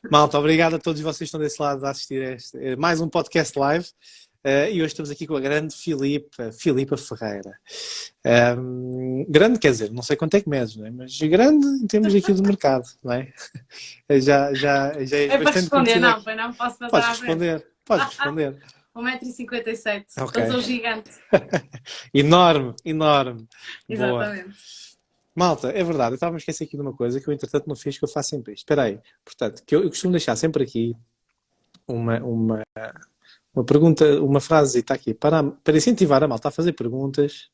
Malta, obrigado a todos vocês que estão desse lado a assistir a mais um podcast live. E hoje estamos aqui com a grande Filipa Ferreira. Grande, quer dizer, não sei quanto é que meses, não é? Mas grande em termos aqui do mercado, não é? Já és É para bastante responder, conhecida. não, não posso passar Podes à frente. responder, podes responder. 1,57 m. Ok. Eu sou gigante. Enorme, enorme. Boa. Exatamente. Malta, é verdade, eu estava a esquecer aqui de uma coisa que eu entretanto não fiz, que eu faço sempre isto. Espera aí. Portanto, que eu costumo deixar sempre aqui uma pergunta, uma frase está aqui para incentivar a malta a fazer perguntas.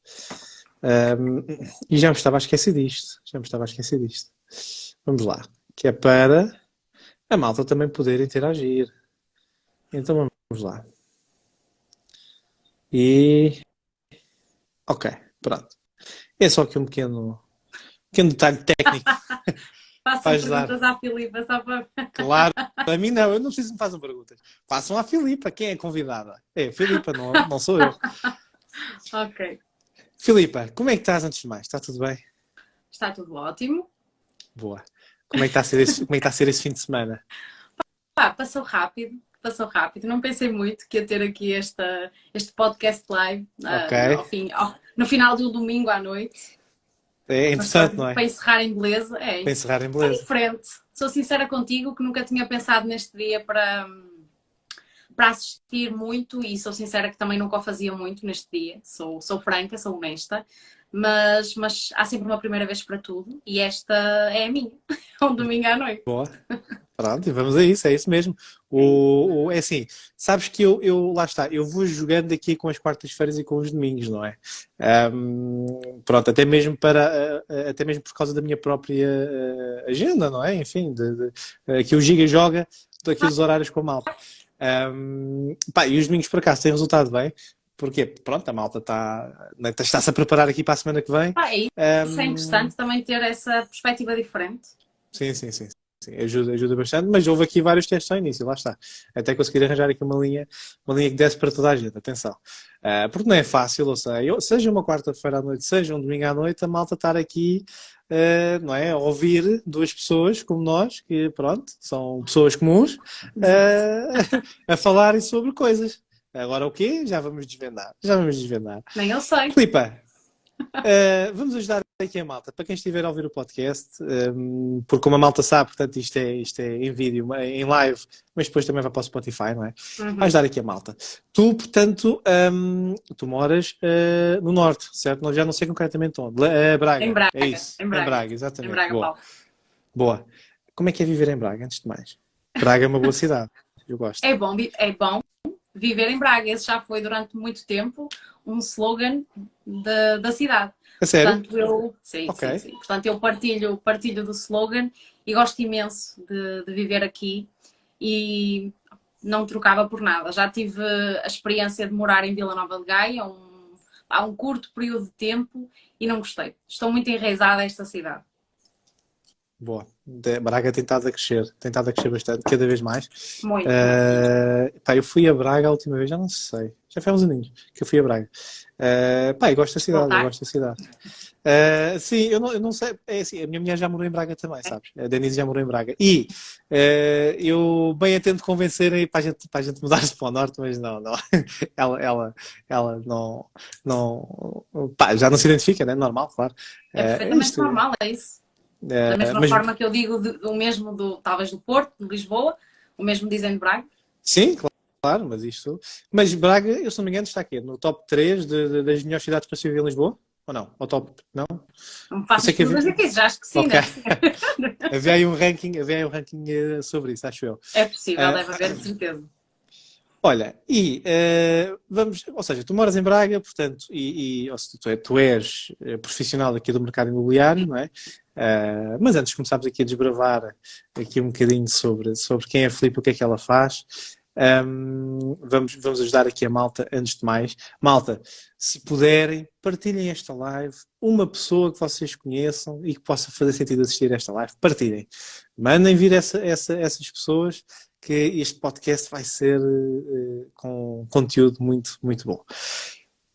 E já me estava a esquecer disto. Vamos lá. Que é para a malta também poder interagir. Então vamos lá. E. Ok, pronto. É só aqui um pequeno detalhe técnico para Façam ajudar. perguntas à Filipa, só para... Claro, a mim não, eu não preciso que me façam perguntas. Façam à Filipa, quem é a convidada? É a Filipa, não sou eu. Ok. Filipa, como é que estás antes de mais? Está tudo bem? Está tudo ótimo. Boa. Como é que está a ser esse fim de semana? Passou rápido. Não pensei muito que ia ter aqui este podcast live Ok. no final do domingo à noite. É Mas interessante, pronto, não é? para encerrar em beleza, Para encerrar em é beleza. diferente. Sou sincera contigo que nunca tinha pensado neste dia para assistir muito e sou sincera que também nunca o fazia muito neste dia. Sou franca, sou honesta. Mas há sempre uma primeira vez para tudo e esta é a minha. É um domingo à noite. Boa. Pronto, e vamos a isso, é isso mesmo. É assim, sabes que lá está, eu vou jogando aqui com as quartas-feiras e com os domingos, não é? Pronto, até mesmo por causa da minha própria agenda, não é? Enfim, que o Giga joga aqui os horários com a malta. E os domingos por acaso têm resultado bem, porque pronto, a malta está-se a preparar aqui para a semana que vem. Isso é interessante também ter essa perspectiva diferente. Sim. Sim, ajuda bastante, mas houve aqui vários testes ao início, lá está. Até conseguir arranjar aqui uma linha que desse para toda a gente, atenção. Porque não é fácil, eu sei. Seja uma quarta-feira à noite, seja um domingo à noite, a malta estar aqui, não é? A ouvir duas pessoas como nós, que pronto, são pessoas comuns, a falarem sobre coisas. Agora o quê? Já vamos desvendar. Nem eu sei. Filipa, vamos ajudar aqui a malta, para quem estiver a ouvir o podcast, porque como a malta sabe, portanto isto é em vídeo, em live, mas depois também vai para o Spotify, não é? Vai ajudar aqui a malta. Tu, portanto, tu moras no norte, certo? Já não sei concretamente onde. Braga. Em Braga. É isso. Em Braga, exatamente. Em Braga, Boa. Paulo. Boa. Como é que é viver em Braga, antes de mais? Braga é uma boa cidade, eu gosto. É bom viver em Braga. Esse já foi durante muito tempo um slogan da cidade. A sério? Portanto, sim. Portanto, eu partilho do slogan e gosto imenso de viver aqui e não trocava por nada. Já tive a experiência de morar em Vila Nova de Gaia há um curto período de tempo e não gostei. Estou muito enraizada a esta cidade. Boa. Braga tem estado a crescer bastante, cada vez mais. Muito. Eu fui a Braga a última vez, já não sei, já foi há uns aninhos que eu fui a Braga. Eu gosto da cidade, sim, eu não sei, é assim, a minha mulher já morou em Braga também, sabes? A Denise já morou em Braga. E eu bem a tento convencer aí para a gente mudar-se para o norte, mas não. Ela não, já não se identifica, né? Normal, claro. É perfeitamente normal, é isso. Da mesma forma que eu digo o mesmo talvez do Porto, de Lisboa, o mesmo dizem de Braga. Sim, claro, mas Braga, eu se não me engano, está aqui no top 3 das melhores cidades para se viver em Lisboa? Ou não? Ou top? Não? Não me faças perguntas difíceis, já acho que sim, okay. Né? Havia aí um ranking sobre isso, acho eu. É possível, deve haver, de certeza. Olha, ou seja, tu moras em Braga, portanto, tu és profissional aqui do mercado imobiliário, não é? Mas antes começámos aqui a desbravar aqui um bocadinho sobre quem é a Filipa, o que é que ela faz. Vamos ajudar aqui a malta, antes de mais. Malta, se puderem, partilhem esta live. Uma pessoa que vocês conheçam e que possa fazer sentido assistir a esta live, partilhem. Mandem vir essas pessoas, que este podcast vai ser com conteúdo muito, muito bom.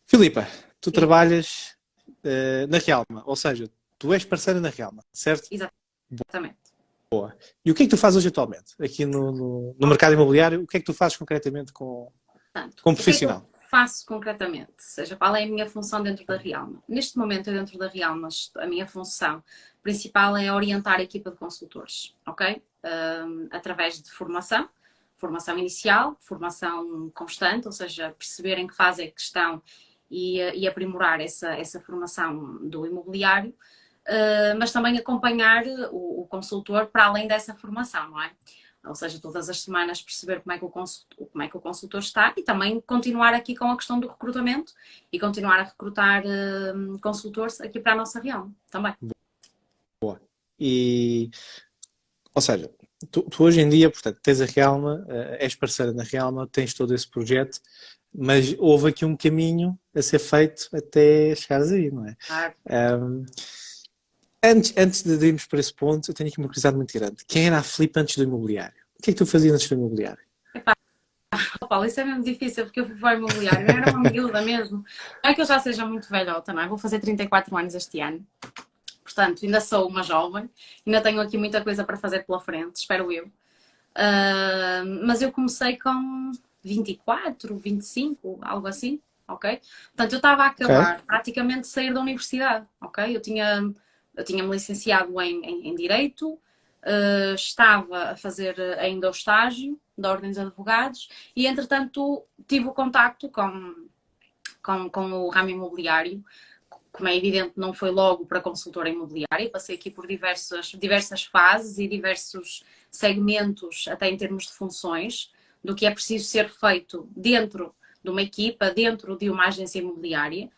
Filipa, tu trabalhas na Realma, ou seja, tu és parceira na Realma, certo? Exatamente. E o que é que tu fazes hoje atualmente? Aqui no mercado imobiliário, o que é que tu fazes concretamente Portanto, como o que é que profissional? eu faço concretamente? Ou seja, qual é a minha função dentro da Realma? Neste momento, eu dentro da Realma, a minha função principal é orientar a equipa de consultores, ok? Através de formação, formação inicial, formação constante, ou seja, perceber em que fase é que estão e aprimorar essa formação do imobiliário, mas também acompanhar o consultor para além dessa formação, não é? Ou seja, todas as semanas perceber como é que o consultor está e também continuar aqui com a questão do recrutamento e continuar a recrutar consultores aqui para a nossa região também. E, ou seja, tu hoje em dia, portanto, tens a Realma, és parceira na Realma, tens todo esse projeto, mas houve aqui um caminho a ser feito até chegares aí, não é? Claro. Antes de irmos para esse ponto, eu tenho aqui uma curiosidade muito grande. Quem era a Filipe antes do imobiliário? O que é que tu fazias antes do imobiliário? Oh, Paulo, isso é mesmo difícil porque eu fui para o imobiliário, eu era uma miúda mesmo. Não é que eu já seja muito velhota, não é? Vou fazer 34 anos este ano. Portanto, ainda sou uma jovem, ainda tenho aqui muita coisa para fazer pela frente, espero eu. Mas eu comecei com 24, 25, algo assim, ok? Portanto, eu estava a Ok, acabar praticamente de sair da universidade, ok? Eu tinha-me licenciado em Direito, estava a fazer ainda o estágio da Ordem dos Advogados e, entretanto, tive o contacto com o ramo imobiliário. Como é evidente, não foi logo para consultora imobiliária, passei aqui por diversas fases e diversos segmentos, até em termos de funções, do que é preciso ser feito dentro de uma equipa, dentro de uma agência imobiliária,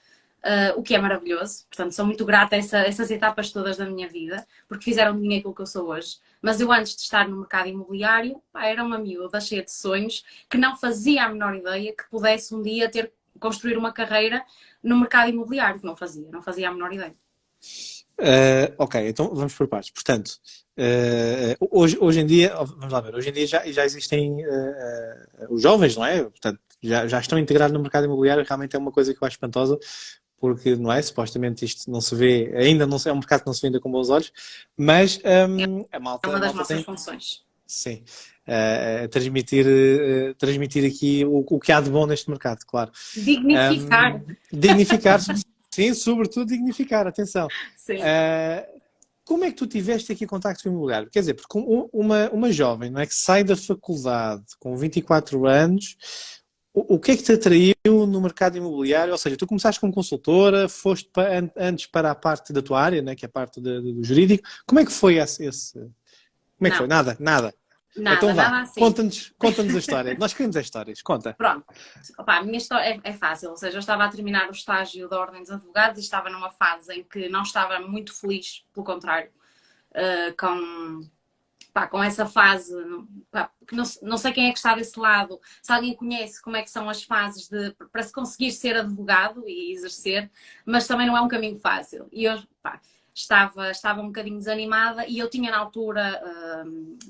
o que é maravilhoso. Portanto, sou muito grata a essas etapas todas da minha vida, porque fizeram de mim aquilo que eu sou hoje. Mas eu, antes de estar no mercado imobiliário, era uma miúda cheia de sonhos, que não fazia a menor ideia que pudesse um dia construir uma carreira no mercado imobiliário, que não fazia a menor ideia. Ok, então vamos por partes. Portanto, hoje em dia, vamos lá ver, hoje em dia já existem os jovens, não é? Portanto, já estão integrados no mercado imobiliário, realmente é uma coisa que eu acho espantosa, porque não é? Supostamente isto não se vê, ainda não se, é um mercado que não se vê ainda com bons olhos, mas a É malta, uma a das malta nossas tem, funções. sim, transmitir aqui o que há de bom neste mercado, claro. Dignificar. Dignificar, sim, sobretudo dignificar, atenção. Sim. Uh, Como é que tu tiveste aqui contacto com o imobiliário? Quer dizer, porque uma jovem, não é, que sai da faculdade com 24 anos, o que é que te atraiu no mercado imobiliário? Ou seja, tu começaste como consultora, foste antes para a parte da tua área, né, que é a parte do jurídico. Como é que foi como é que foi? Não, Nada, nada. Então vá, nada assim. conta-nos a história. Nós queremos as histórias, conta. Pronto. Opa, a minha história é fácil, ou seja, eu estava a terminar o estágio da Ordem dos Advogados e estava numa fase em que não estava muito feliz, pelo contrário, com essa fase, pá, que não sei quem é que está desse lado, se alguém conhece como é que são as fases para se conseguir ser advogado e exercer, mas também não é um caminho fácil. E eu, pá, estava um bocadinho desanimada e eu tinha na altura,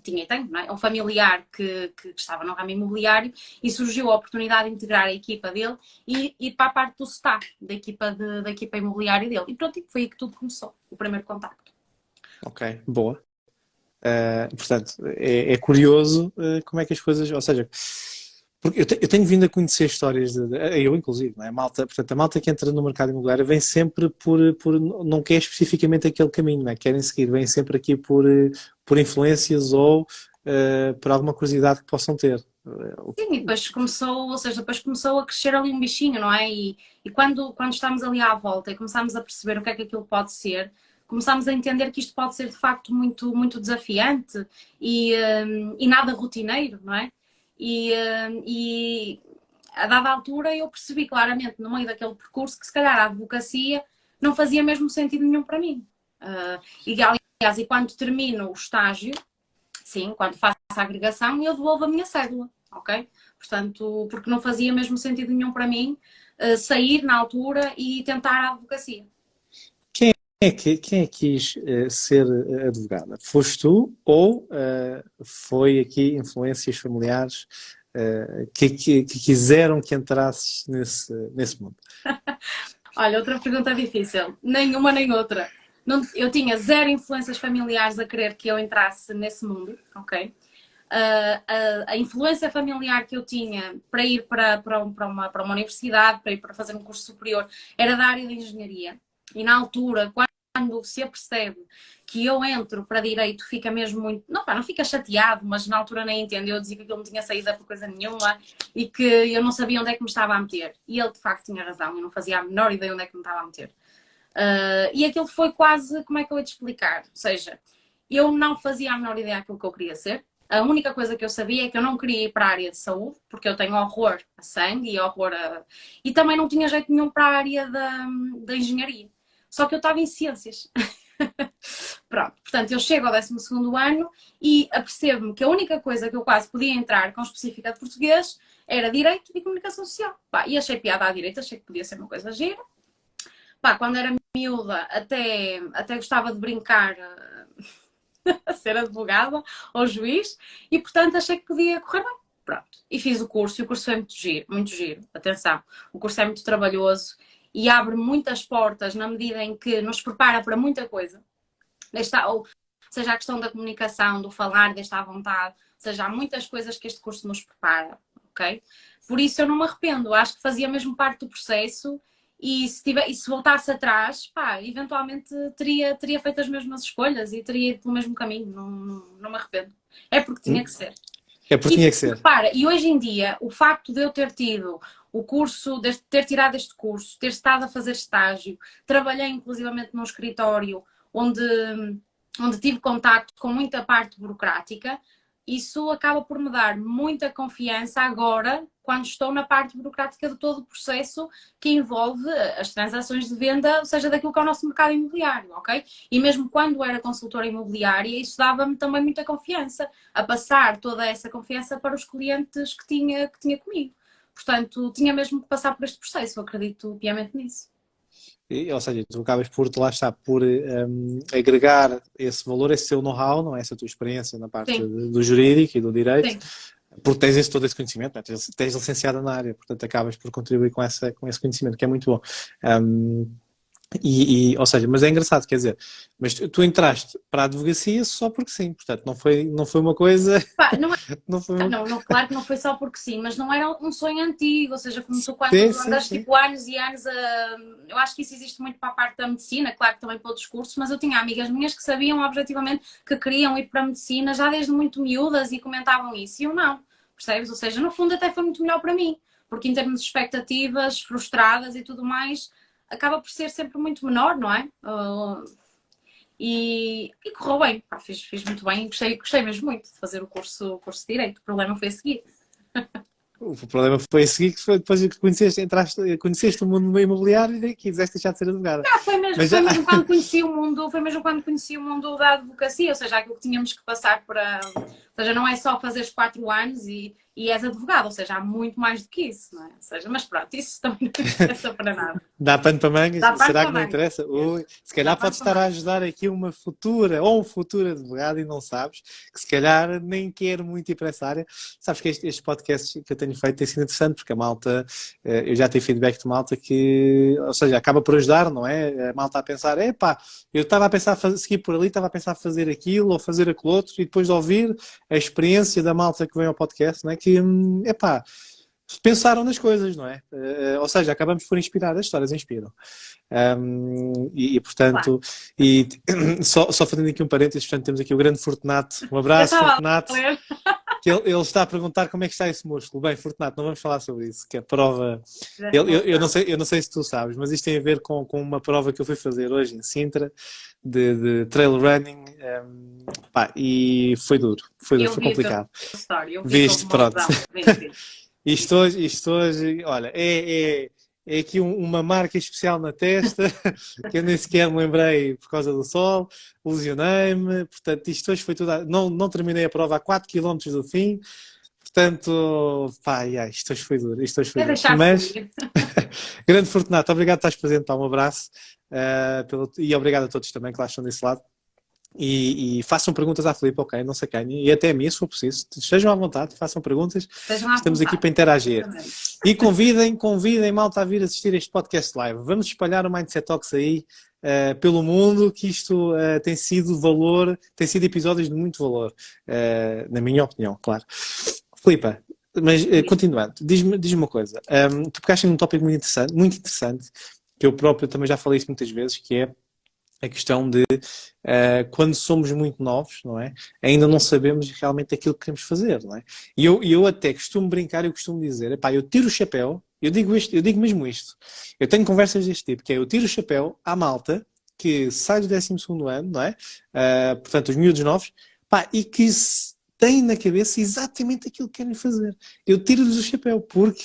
tinha e tenho, não é? Um familiar que estava no ramo imobiliário e surgiu a oportunidade de integrar a equipa dele e ir para a parte do staff da equipa imobiliária dele. E pronto, foi aí que tudo começou, o primeiro contacto. Ok, boa. Portanto, é curioso como é que as coisas, ou seja, porque eu tenho vindo a conhecer histórias, eu inclusive, não é? Portanto, a malta que entra no mercado imobiliário vem sempre por não quer especificamente aquele caminho, não é? Querem seguir, vem sempre aqui por influências ou por alguma curiosidade que possam ter. Sim, e depois começou, ou seja, depois começou a crescer ali um bichinho, não é? E quando estamos ali à volta e começamos a perceber o que é que aquilo pode ser, começamos a entender que isto pode ser de facto muito, muito desafiante e nada rotineiro, não é? E a dada altura eu percebi claramente no meio daquele percurso que se calhar a advocacia não fazia mesmo sentido nenhum para mim. E aliás, e quando termino o estágio, sim, quando faço a agregação, eu devolvo a minha cédula, ok? Portanto, porque não fazia mesmo sentido nenhum para mim sair na altura e tentar a advocacia. Quem é que quis ser advogada? Foste tu ou foi aqui influências familiares que quiseram que entrasses nesse mundo? Olha, outra pergunta difícil. Nenhuma nem outra. eu tinha zero influências familiares a querer que eu entrasse nesse mundo, ok? A influência familiar que eu tinha para ir para uma universidade, para ir para fazer um curso superior, era da área de engenharia. E na altura, quando se apercebe que eu entro para direito, fica mesmo muito... Não fica chateado, mas na altura nem entendo. Eu dizia que aquilo não tinha saída por coisa nenhuma e que eu não sabia onde é que me estava a meter. E ele, de facto, tinha razão. Eu não fazia a menor ideia onde é que me estava a meter. E aquilo foi quase... Como é que eu ia te explicar? Ou seja, eu não fazia a menor ideia daquilo que eu queria ser. A única coisa que eu sabia é que eu não queria ir para a área de saúde, porque eu tenho horror a sangue e horror a... E também não tinha jeito nenhum para a área da engenharia. Só que eu estava em ciências. Pronto, portanto, eu chego ao 12º ano e apercebo-me que a única coisa que eu quase podia entrar com específica de português era Direito e Comunicação Social. Pá, e achei piada à direita, achei que podia ser uma coisa gira. Pá, quando era miúda, até gostava de brincar a ser advogada ou juiz e, portanto, achei que podia correr bem. Pronto. E fiz o curso e o curso foi muito giro. Atenção, o curso é muito trabalhoso e abre muitas portas na medida em que nos prepara para muita coisa. Ou seja, a questão da comunicação, do falar, desta à vontade, ou seja, há muitas coisas que este curso nos prepara, ok? Por isso eu não me arrependo, acho que fazia mesmo parte do processo e se voltasse atrás, pá, eventualmente teria feito as mesmas escolhas e teria ido pelo mesmo caminho, não me arrependo. É porque tinha que ser. É porque tinha que ser. E hoje em dia, o facto de eu ter tido o curso, de ter tirado este curso, ter estado a fazer estágio, trabalhei inclusivamente num escritório onde tive contacto com muita parte burocrática, isso acaba por me dar muita confiança agora, quando estou na parte burocrática de todo o processo que envolve as transações de venda, ou seja, daquilo que é o nosso mercado imobiliário, ok? E mesmo quando era consultora imobiliária, isso dava-me também muita confiança, a passar toda essa confiança para os clientes que tinha comigo. Portanto, tinha mesmo que passar por este processo, eu acredito piamente nisso. Ou seja, tu acabas lá está, por agregar esse valor, esse seu know-how, não é? Essa tua experiência na parte do jurídico e do direito, sim, porque tens todo esse conhecimento, não é? Tens licenciada na área, portanto acabas por contribuir com esse conhecimento, que é muito bom. Ou seja, mas é engraçado, quer dizer, mas tu entraste para a advocacia só porque sim, portanto não foi uma coisa... Pá, claro que não foi só porque sim, mas não era um sonho antigo, ou seja, como tu quando andas tipo anos e anos eu acho que isso existe muito para a parte da medicina, claro que também para outros cursos, mas eu tinha amigas minhas que sabiam objetivamente que queriam ir para a medicina já desde muito miúdas e comentavam isso, e eu não, percebes? Ou seja, no fundo até foi muito melhor para mim, porque em termos de expectativas frustradas e tudo mais, acaba por ser sempre muito menor, não é? E correu bem, pá, fiz muito bem, gostei mesmo muito de fazer o curso de Direito. O problema foi a seguir. O problema foi a seguir, que foi depois que conheceste o mundo imobiliário e quiseste deixar de ser advogada. Não, foi mesmo quando conheci o mundo da advocacia, ou seja, aquilo que tínhamos que passar para... Ou seja, não é só fazer os 4 anos e és advogado, ou seja, há muito mais do que isso, não é? Ou seja, mas pronto, isso também não interessa para nada. Dá pano para mangas? Será que não interessa? Ui, se calhar podes estar a ajudar aqui uma futura ou um futuro advogado e não sabes, que se calhar nem quer muito ir para essa área. Sabes que estes podcasts que eu tenho feito têm sido interessante, porque a malta, eu já tenho feedback de malta que, ou seja, acaba por ajudar, não é? A malta a pensar, epá, eu estava a pensar seguir por ali, estava a pensar fazer aquilo ou fazer aquilo outro, e depois de ouvir a experiência da malta que vem ao podcast, não é? Que, epá, pensaram nas coisas, não é? Ou seja, acabamos por inspirar, as histórias inspiram. Portanto, claro. Só fazendo aqui um parênteses, portanto, temos aqui o grande Fortunato. Um abraço, Fortunato. Que ele está a perguntar como é que está esse músculo. Bem, Fortunato, não vamos falar sobre isso, que a prova... Eu não sei se tu sabes, mas isto tem a ver com uma prova que eu fui fazer hoje em Sintra, de trail running, e foi duro, foi complicado. Viste, pronto. Isto hoje, olha, é aqui uma marca especial na testa, que eu nem sequer me lembrei por causa do sol, lesionei-me, portanto, isto hoje foi tudo... Não terminei a prova a 4 km do fim, portanto, isto hoje foi duro. Mas, grande Fortunato, obrigado por estás presente, um abraço, e obrigado a todos também que lá estão desse lado. E façam perguntas à Filipe, ok? Não se acanhem. E até a mim, se for preciso. Estejam à vontade, façam perguntas. Estamos aqui para interagir. E convidem malta a vir assistir este podcast live. Vamos espalhar o Mindset Talks aí pelo mundo, que isto tem sido valor, tem sido episódios de muito valor, na minha opinião, claro. Filipa, mas continuando, diz-me uma coisa. Tu pegaste num tópico muito interessante, que eu próprio também já falei isso muitas vezes, que é a questão de quando somos muito novos, não é? Ainda não sabemos realmente aquilo que queremos fazer, não é? E eu até costumo brincar, eu costumo dizer, epá, eu tiro o chapéu, eu digo mesmo isto. Eu tenho conversas deste tipo, que é eu tiro o chapéu à malta que sai do 12º ano, não é? Portanto, os miúdos novos, pá, e que têm na cabeça exatamente aquilo que querem fazer. Eu tiro-lhes o chapéu, porque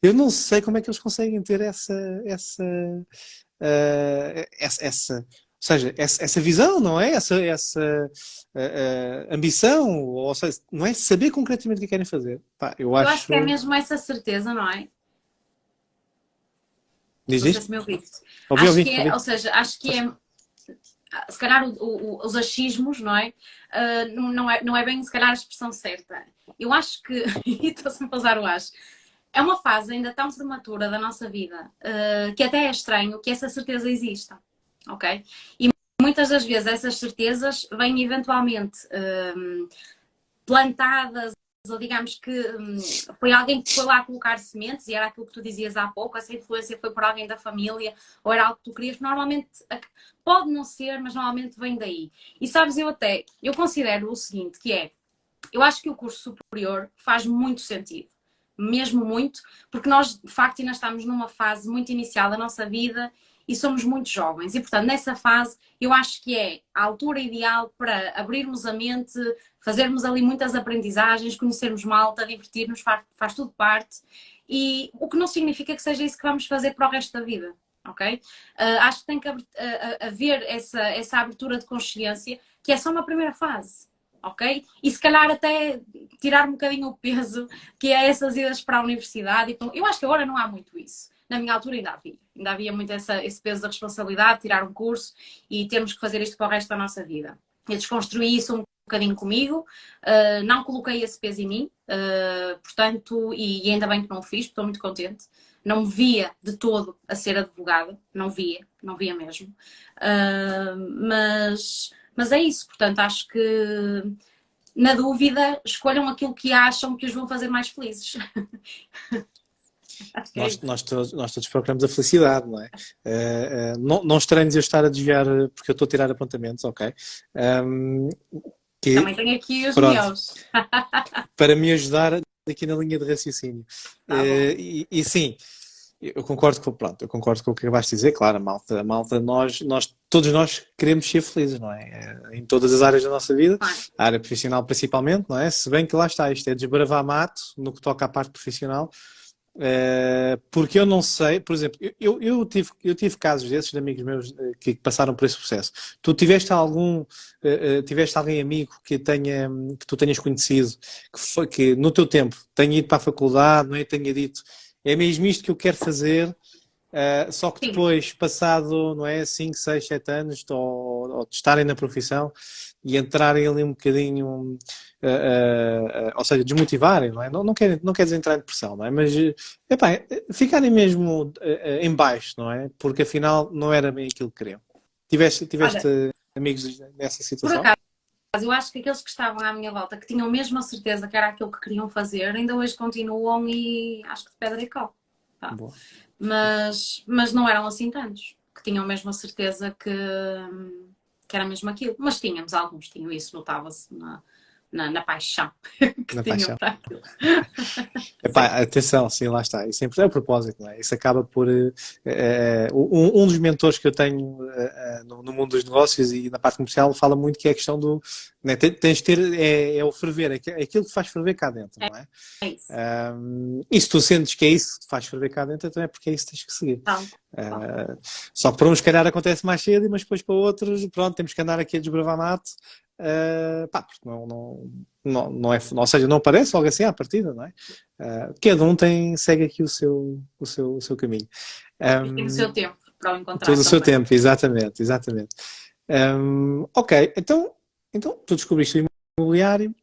eu não sei como é que eles conseguem ter ou seja, essa visão, não é? Essa ambição, ou seja, não é? Saber concretamente o que querem fazer. Pá, eu Eu acho acho. que é mesmo essa certeza, não é? Diz Não sei isto? se me ouviste. Ouvi, Acho ouvi, que é, ouvi. ou seja, acho que é, se calhar os achismos, não é? Não é bem, se calhar, a expressão certa. Eu acho que, e estou sempre a usar o acho, é uma fase ainda tão prematura da nossa vida, que até é estranho que essa certeza exista, ok? E muitas das vezes essas certezas vêm eventualmente plantadas, ou digamos que foi alguém que foi lá colocar sementes, e era aquilo que tu dizias há pouco, essa influência foi por alguém da família, ou era algo que tu querias, normalmente pode não ser, mas normalmente vem daí. E sabes, eu considero o seguinte, que é, eu acho que o curso superior faz muito sentido, mesmo muito, porque nós, de facto, ainda estamos numa fase muito inicial da nossa vida e somos muito jovens. E, portanto, nessa fase, eu acho que é a altura ideal para abrirmos a mente, fazermos ali muitas aprendizagens, conhecermos malta, divertir-nos, faz tudo parte. E o que não significa que seja isso que vamos fazer para o resto da vida, ok? Acho que tem que haver essa abertura de consciência, que é só uma primeira fase. Ok? E se calhar até tirar um bocadinho o peso que é essas idas para a universidade. Eu acho que agora não há muito isso. Na minha altura ainda havia muito esse peso da responsabilidade, tirar um curso e termos que fazer isto para o resto da nossa vida. Eu desconstruí isso um bocadinho comigo, não coloquei esse peso em mim, portanto, e ainda bem que não o fiz, estou muito contente. Não me via de todo a ser advogada, não via mesmo. Mas é isso, portanto, acho que na dúvida escolham aquilo que acham que os vão fazer mais felizes. Acho que é isso. Nós todos procuramos a felicidade, não é? Não estranhos eu estar a desviar, porque eu estou a tirar apontamentos, ok? Também tenho aqui os pronto, meus. para me ajudar aqui na linha de raciocínio. Tá bom. E sim, eu concordo com o que acabaste de dizer, claro, a malta todos nós queremos ser felizes, não é? Em todas as áreas da nossa vida, Claro. a área profissional principalmente, não é? Se bem que lá está, isto é desbravar mato no que toca à parte profissional, porque eu não sei, por exemplo, eu tive casos desses de amigos meus que passaram por esse processo. Tu tiveste alguém amigo que tu tenhas conhecido, que no teu tempo tenha ido para a faculdade, não é? Tenha dito, é mesmo isto que eu quero fazer, só que Sim. depois, passado, não é, 5, 6, 7 anos, ou de estarem na profissão e entrarem ali um bocadinho, ou seja, desmotivarem, não é? Não quer dizer entrar em depressão, não é? Mas, epá, ficarem mesmo em baixo, não é? Porque afinal não era bem aquilo que queriam. Tiveste Olha, amigos nessa por situação? acaso, eu acho que aqueles que estavam à minha volta, que tinham mesmo a certeza que era aquilo que queriam fazer, ainda hoje continuam e acho que de pedra e cal. Tá. Boa. Mas não eram assim tantos, que tinham mesmo a certeza que era mesmo aquilo. Mas tínhamos alguns, tinham isso, notava-se na paixão que Na tinham paixão. para aquilo. Epá, Sim. atenção, sim, lá está. Isso sempre é o propósito, não é? Isso acaba por. Um dos mentores que eu tenho no mundo dos negócios e na parte comercial fala muito que é a questão do. Né, tens de ter. É o ferver, é aquilo que faz ferver cá dentro, não é? É isso. E se tu sentes que é isso que te faz ferver cá dentro, então é porque é isso que tens que seguir. Então, Só que para uns, se calhar, acontece mais cedo, mas depois para outros, pronto, temos que andar aqui a desbravar mato. Pá, porque não é, ou seja, não aparece logo assim à partida, não é? Cada um segue aqui o seu caminho. tem o seu tempo para o encontrar Todo o seu também. tempo, exatamente. Ok, então tu descobriste o imobiliário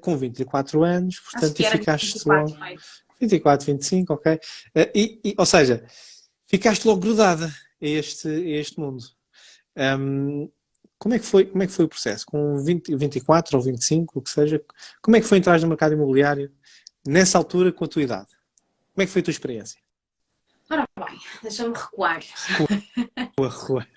com 24 anos, Acho portanto, que e era ficaste 24, logo não é? 24, 25, ok. Ou seja, ficaste logo grudada a este mundo. Como é que foi o processo? Com 20, 24 ou 25, o que seja, como é que foi entrar no mercado imobiliário nessa altura com a tua idade? Como é que foi a tua experiência? Ora bem, deixa-me recuar. Rua, rua.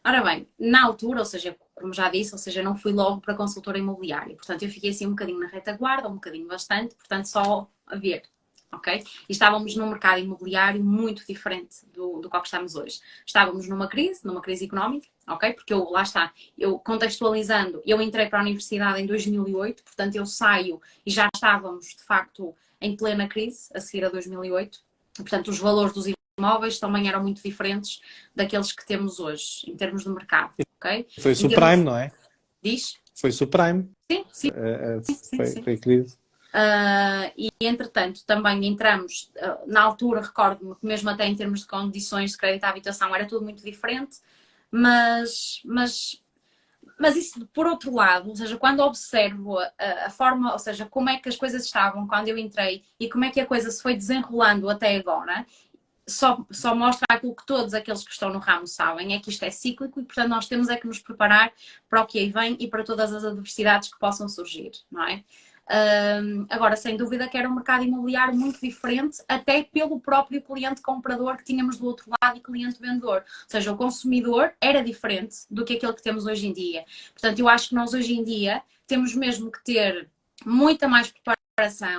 Ora bem, na altura, ou seja, como já disse, ou seja, não fui logo para consultora imobiliária. Portanto, eu fiquei assim um bocadinho na retaguarda, um bocadinho bastante, portanto, só a ver. Ok? E estávamos num mercado imobiliário muito diferente do qual estamos hoje. Estávamos numa crise económica, ok? Porque eu, lá está, eu contextualizando, eu entrei para a universidade em 2008, portanto eu saio e já estávamos, de facto, em plena crise, a seguir a 2008. Portanto, os valores dos imóveis também eram muito diferentes daqueles que temos hoje, em termos de mercado, ok? Foi Em termos... subprime, não é? Diz? Foi subprime. Sim, sim, sim, sim. Foi crise. E entretanto também entramos, na altura recordo-me que mesmo até em termos de condições de crédito à habitação era tudo muito diferente, mas isso por outro lado, ou seja, quando observo a forma, ou seja, como é que as coisas estavam quando eu entrei e como é que a coisa se foi desenrolando até agora, só mostra aquilo que todos aqueles que estão no ramo sabem, é que isto é cíclico e portanto nós temos é que nos preparar para o que aí vem e para todas as adversidades que possam surgir, não é? Agora, sem dúvida que era um mercado imobiliário muito diferente, até pelo próprio cliente comprador que tínhamos do outro lado e cliente vendedor. Ou seja, o consumidor era diferente do que aquele que temos hoje em dia. Portanto, eu acho que nós hoje em dia temos mesmo que ter muita mais preparação,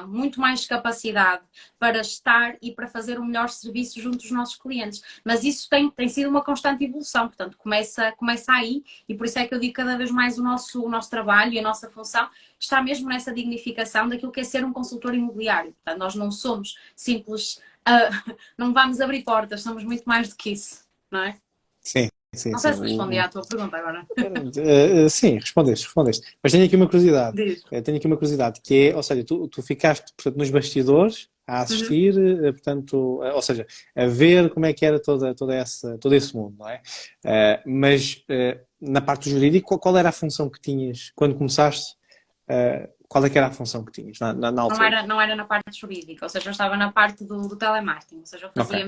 muito mais capacidade para estar e para fazer o melhor serviço junto dos nossos clientes. Mas isso tem sido uma constante evolução, portanto, começa aí e por isso é que eu digo cada vez mais o nosso trabalho e a nossa função está mesmo nessa dignificação daquilo que é ser um consultor imobiliário. Portanto, nós não somos simples, não vamos abrir portas, somos muito mais do que isso, não é? Sim, sim, Não sim. sei se respondi à tua pergunta agora. Sim, respondeste. Mas tenho aqui uma curiosidade. Diz. Tenho aqui uma curiosidade, que é, ou seja, tu ficaste, portanto, nos bastidores a assistir, portanto, ou seja, a ver como é que era todo esse mundo, não é? Mas na parte jurídica, qual era a função que tinhas quando começaste? Qual é que era a função que tinhas na altura? Não era na parte jurídica, ou seja, eu estava na parte do telemarketing, ou seja, Ok.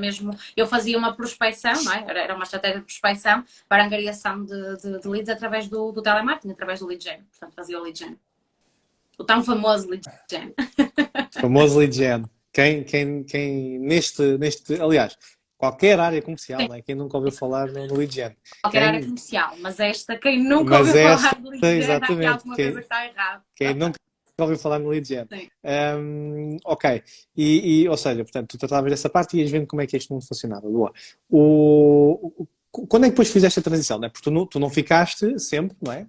eu fazia uma prospecção, não é? Era uma estratégia de prospecção para angariação de leads através do telemarketing, através do lead gen, portanto fazia o lead gen. O tão famoso lead gen. Famoso lead gen. Quem aliás, qualquer área comercial, Sim, não é? Quem nunca ouviu falar no lead gen? qualquer área Quem, comercial, mas esta, quem nunca mas ouviu esta, falar de lead gen, há aqui exatamente, alguma coisa que está errada. quem nunca ouviu falar no lead gen. Sim. Ok. Ou seja, portanto, tu tratavas dessa parte e ias vendo como é que este mundo funcionava. Boa. Quando é que depois fizeste a transição? Não é? Porque tu não ficaste sempre, não é?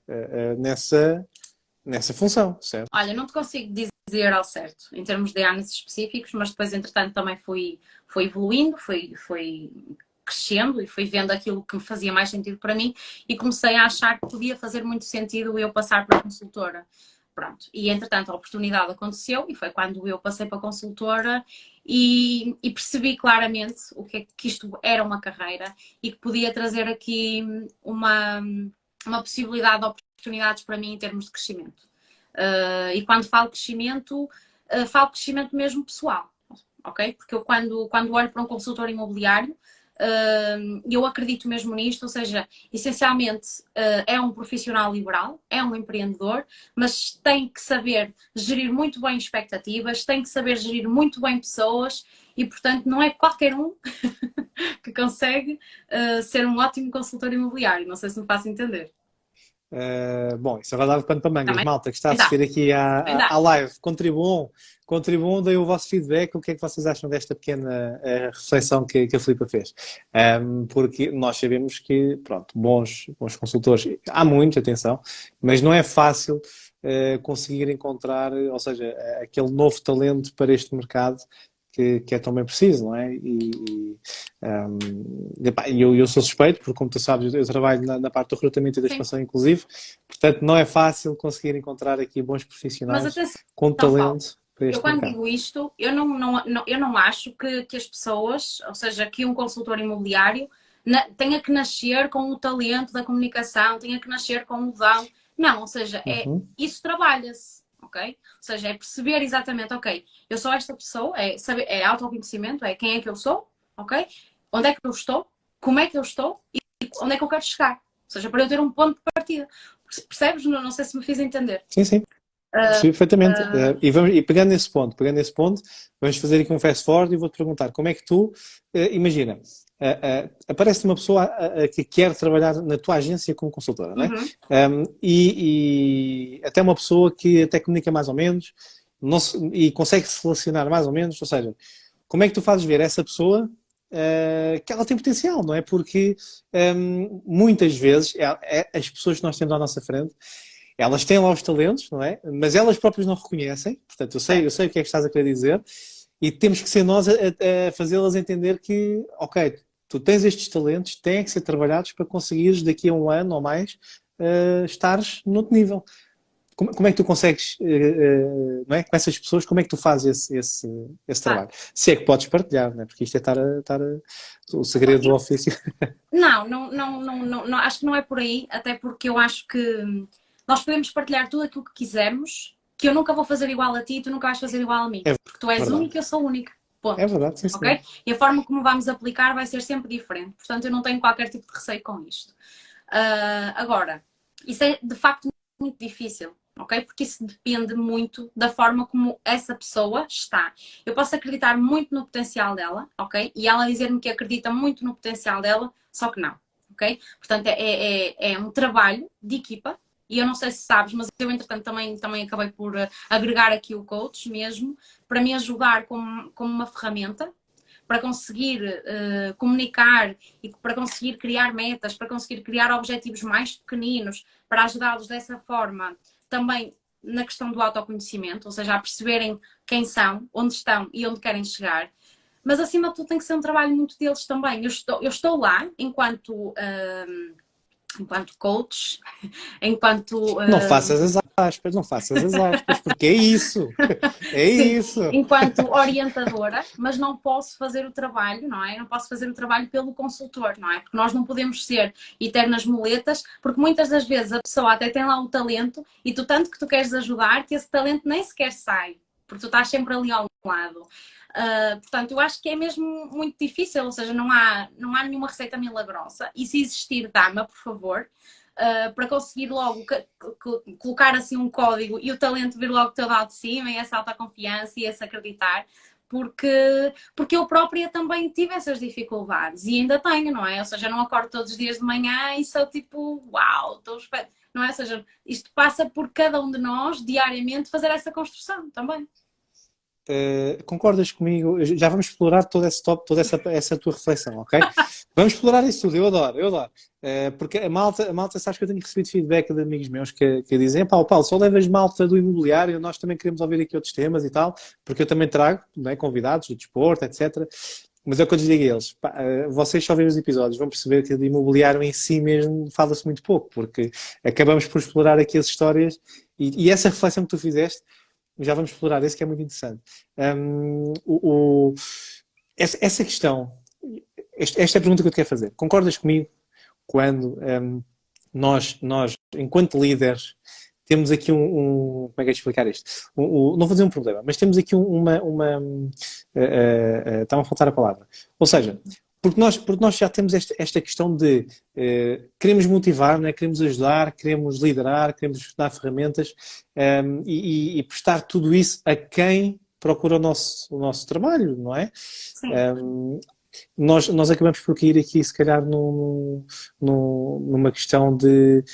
Nessa função, certo? Olha, não te consigo dizer ao certo, em termos de anos específicos, mas depois, entretanto, também fui evoluindo, fui crescendo e fui vendo aquilo que me fazia mais sentido para mim e comecei a achar que podia fazer muito sentido eu passar para consultora. Pronto. E, entretanto, a oportunidade aconteceu e foi quando eu passei para consultora e percebi claramente o que é que isto era uma carreira e que podia trazer aqui uma possibilidade de oportunidades para mim em termos de crescimento. E quando falo crescimento mesmo pessoal, ok? Porque eu quando olho para um consultor imobiliário, eu acredito mesmo nisto, ou seja, essencialmente é um profissional liberal, é um empreendedor, mas tem que saber gerir muito bem expectativas, tem que saber gerir muito bem pessoas e, portanto, não é qualquer um que consegue ser um ótimo consultor imobiliário. Não sei se me faço entender. Bom, isso agora dava pano para mangas. Também Malta que está a dá, assistir aqui também dá. à live, contribuam, deem o vosso feedback, o que é que vocês acham desta pequena reflexão que a Filipa fez. Porque nós sabemos que, pronto, bons consultores, há muitos, atenção, mas não é fácil conseguir encontrar, ou seja, aquele novo talento para este mercado que é tão bem preciso, não é? Eu sou suspeito, porque como tu sabes, eu trabalho na parte do recrutamento e da Sim. expansão inclusive, portanto não é fácil conseguir encontrar aqui bons Mas profissionais atenção, com Paulo, talento para eu este quando mercado. digo isto, eu não acho que as pessoas, ou seja, que um consultor imobiliário tenha que nascer com o talento da comunicação, tenha que nascer com o dom. Não, ou seja, Uhum. isso trabalha-se, ok? Ou seja, é perceber exatamente, ok, eu sou esta pessoa, é autoconhecimento, é quem é que eu sou, ok? Onde é que eu estou? Como é que eu estou? E onde é que eu quero chegar. Ou seja, para eu ter um ponto de partida. Percebes? Não sei se me fiz entender. Sim, sim. Percebi perfeitamente. E pegando nesse ponto, vamos fazer aqui um fast forward e vou-te perguntar como é que tu, imagina, aparece uma pessoa que quer trabalhar na tua agência como consultora, não é? E até uma pessoa que até comunica mais ou menos e consegue se relacionar mais ou menos, ou seja, como é que tu fazes ver essa pessoa que ela tem potencial, não é? Porque muitas vezes as pessoas que nós temos à nossa frente elas têm lá os talentos, não é? Mas elas próprias não reconhecem. Portanto, eu sei o que é que estás a querer dizer e temos que ser nós a fazê-las entender que, ok, tu tens estes talentos, têm que ser trabalhados para conseguires daqui a um ano ou mais estares noutro nível. Como é que tu consegues, não é? Com essas pessoas, como é que tu fazes esse trabalho? Se é que podes partilhar, não é? Porque isto é o segredo do ofício. Não, acho que não é por aí, até porque eu acho que nós podemos partilhar tudo aquilo que quisermos, que eu nunca vou fazer igual a ti e tu nunca vais fazer igual a mim. Porque tu és único e eu sou única. Ponto. É verdade, sim, ok? E a forma como vamos aplicar vai ser sempre diferente. Portanto, eu não tenho qualquer tipo de receio com isto. Agora, isso é de facto muito difícil. Ok? Porque isso depende muito da forma como essa pessoa está. Eu posso acreditar muito no potencial dela, ok? E ela dizer-me que acredita muito no potencial dela, só que não, ok? Portanto, é um trabalho de equipa. E eu não sei se sabes, mas eu, entretanto, também acabei por agregar aqui o coach mesmo, para me ajudar como uma ferramenta, para conseguir comunicar e para conseguir criar metas, para conseguir criar objetivos mais pequeninos, para ajudá-los dessa forma também na questão do autoconhecimento, ou seja, a perceberem quem são, onde estão e onde querem chegar. Mas, acima de tudo, tem que ser um trabalho muito deles também. Eu estou lá enquanto coach, enquanto... Não faças as aspas, porque é isso. É Sim, isso. enquanto orientadora, mas não posso fazer o trabalho, não é? Não posso fazer o trabalho pelo consultor, não é? Porque nós não podemos ser eternas muletas, porque muitas das vezes a pessoa até tem lá o talento e tu tanto que tu queres ajudar que esse talento nem sequer sai, porque tu estás sempre ali ao lado. Portanto, eu acho que é mesmo muito difícil, ou seja, não há nenhuma receita milagrosa. E se existir, dá-me, por favor, para conseguir logo colocar assim um código e o talento vir logo todo ao de cima, e essa autoconfiança e esse acreditar, porque eu própria também tive essas dificuldades e ainda tenho, não é? Ou seja, eu não acordo todos os dias de manhã e sou tipo, uau, estou não é? Ou seja, isto passa por cada um de nós, diariamente, fazer essa construção também. Concordas comigo? Já vamos explorar todo esse top, toda essa tua reflexão, ok? Vamos explorar isso tudo, eu adoro. Porque a malta, sabes que eu tenho recebido feedback de amigos meus que dizem, pá, Paulo, só levas malta do imobiliário, nós também queremos ouvir aqui outros temas e tal, porque eu também trago, né, convidados do desporto, etc. Mas é o que eu lhes digo a eles, pá, vocês só veem os episódios, vão perceber que de imobiliário em si mesmo fala-se muito pouco, porque acabamos por explorar aqui as histórias e essa reflexão que tu fizeste, já vamos explorar esse que é muito interessante. Essa questão, esta é a pergunta que eu te quero fazer. Concordas comigo quando nós, enquanto líderes, temos aqui como é que é de explicar isto? Não vou dizer um problema, mas temos aqui está-me a faltar a palavra. Ou seja, porque nós já temos esta questão de queremos motivar, né? Queremos ajudar, queremos liderar, queremos dar ferramentas e prestar tudo isso a quem procura o nosso trabalho, não é? Sim. Nós acabamos por cair aqui, se calhar, numa questão de.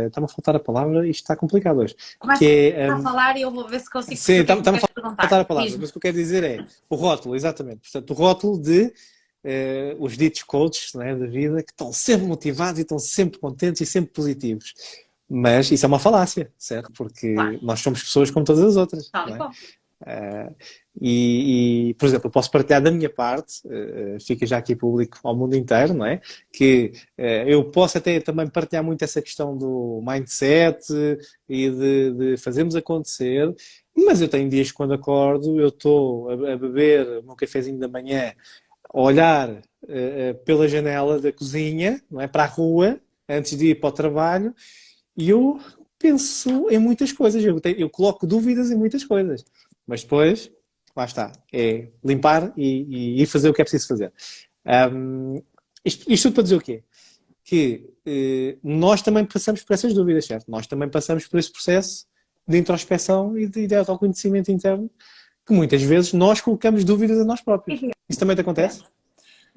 Está-me a faltar a palavra e isto está complicado hoje. Começa a falar e eu vou ver se consigo. Sim, está-me a faltar a palavra, mas o que eu quero dizer é o rótulo, exatamente. Portanto, o rótulo de os ditos coaches, né, da vida que estão sempre motivados e estão sempre contentes e sempre positivos. Mas isso é uma falácia, certo? Porque nós somos pessoas como todas as outras. Tal e qual. Por exemplo, eu posso partilhar da minha parte, fica já aqui público ao mundo inteiro, não é? Que eu posso até também partilhar muito essa questão do mindset e de fazermos acontecer, mas eu tenho dias que quando acordo, eu estou a beber o meu cafezinho da manhã, a olhar pela janela da cozinha, não é? Para a rua, antes de ir para o trabalho, e eu penso em muitas coisas, eu coloco dúvidas em muitas coisas. Mas depois, lá está, é limpar e fazer o que é preciso fazer. Isto tudo para dizer o quê? que nós também passamos por essas dúvidas, certo? Nós também passamos por esse processo de introspeção e de autoconhecimento interno, que muitas vezes nós colocamos dúvidas a nós próprios. Isso também te acontece?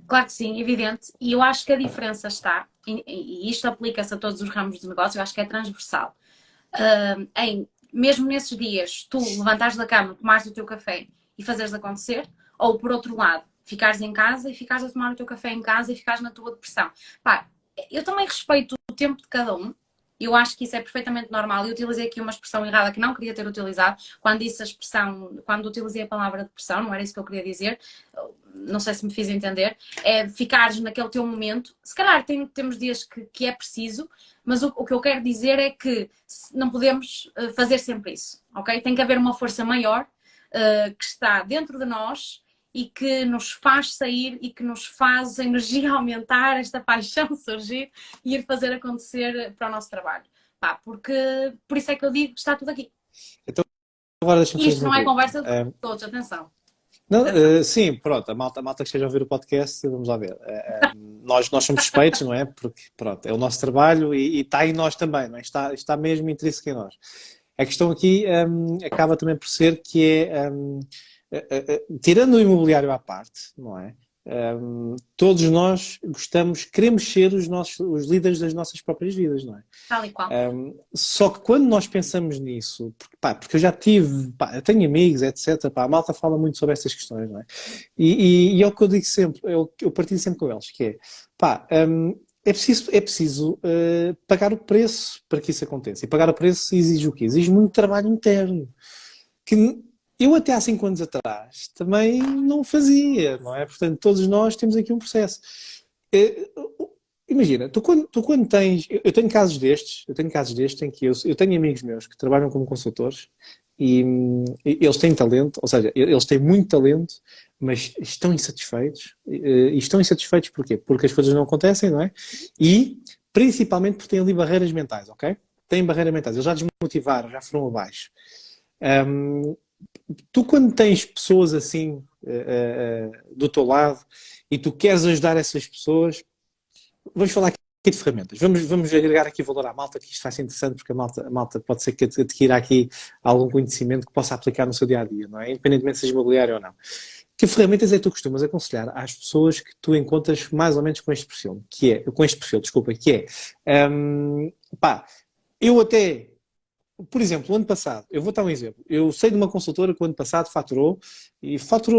Claro que sim, evidente. E eu acho que a diferença está, e isto aplica-se a todos os ramos de negócio, eu acho que é transversal. Mesmo nesses dias, tu levantares da cama, tomares o teu café e fazeres acontecer, ou por outro lado, ficares em casa e ficares a tomar o teu café em casa e ficares na tua depressão. Pá, eu também respeito o tempo de cada um. Eu acho que isso é perfeitamente normal. Eu utilizei aqui uma expressão errada que não queria ter utilizado. Quando disse a expressão, quando utilizei a palavra depressão, não era isso que eu queria dizer. Não sei se me fiz entender. É ficares naquele teu momento. Se calhar temos dias que é preciso, mas o que eu quero dizer é que não podemos fazer sempre isso, ok? Tem que haver uma força maior que está dentro de nós e que nos faz sair e que nos faz a energia aumentar, esta paixão surgir e ir fazer acontecer para o nosso trabalho. Pá, porque por isso é que eu digo que está tudo aqui. Então, agora deixa-me Isto não é conversa de todos, atenção. Não, sim, pronto, a malta que esteja a ouvir o podcast, vamos lá ver. Nós somos suspeitos, não é? Porque, pronto, é o nosso trabalho e está em nós também, não é? Está mesmo intrínseco em nós. A questão aqui acaba também por ser que é, tirando o imobiliário à parte, não é? Todos nós queremos ser os líderes das nossas próprias vidas, não é? Tal e qual. Só que quando nós pensamos nisso, porque eu já tive, eu tenho amigos, etc, a malta fala muito sobre essas questões, não é? E é o que eu digo sempre, eu partilho sempre com eles, que é preciso pagar o preço para que isso aconteça. E pagar o preço exige o quê? Exige muito trabalho interno. Que eu até há 5 anos atrás também não fazia, não é? Portanto, todos nós temos aqui um processo. Imagina, tu quando tens... Eu tenho casos destes em que eu tenho amigos meus que trabalham como consultores e eles têm talento, ou seja, eles têm muito talento, mas estão insatisfeitos. E estão insatisfeitos porquê? Porque as coisas não acontecem, não é? E, principalmente, porque têm ali barreiras mentais, ok? Têm barreiras mentais. Eles já desmotivaram, já foram abaixo. Tu quando tens pessoas assim do teu lado e tu queres ajudar essas pessoas, vamos falar aqui de ferramentas. Vamos agregar aqui valor à malta, que isto vai ser interessante porque a malta pode ser que adquira aqui algum conhecimento que possa aplicar no seu dia-a-dia, não é? Independentemente se seja imobiliário ou não. Que ferramentas é que tu costumas aconselhar às pessoas que tu encontras mais ou menos com este perfil? Eu até... Por exemplo, o ano passado, eu vou dar um exemplo. Eu sei de uma consultora que o ano passado faturou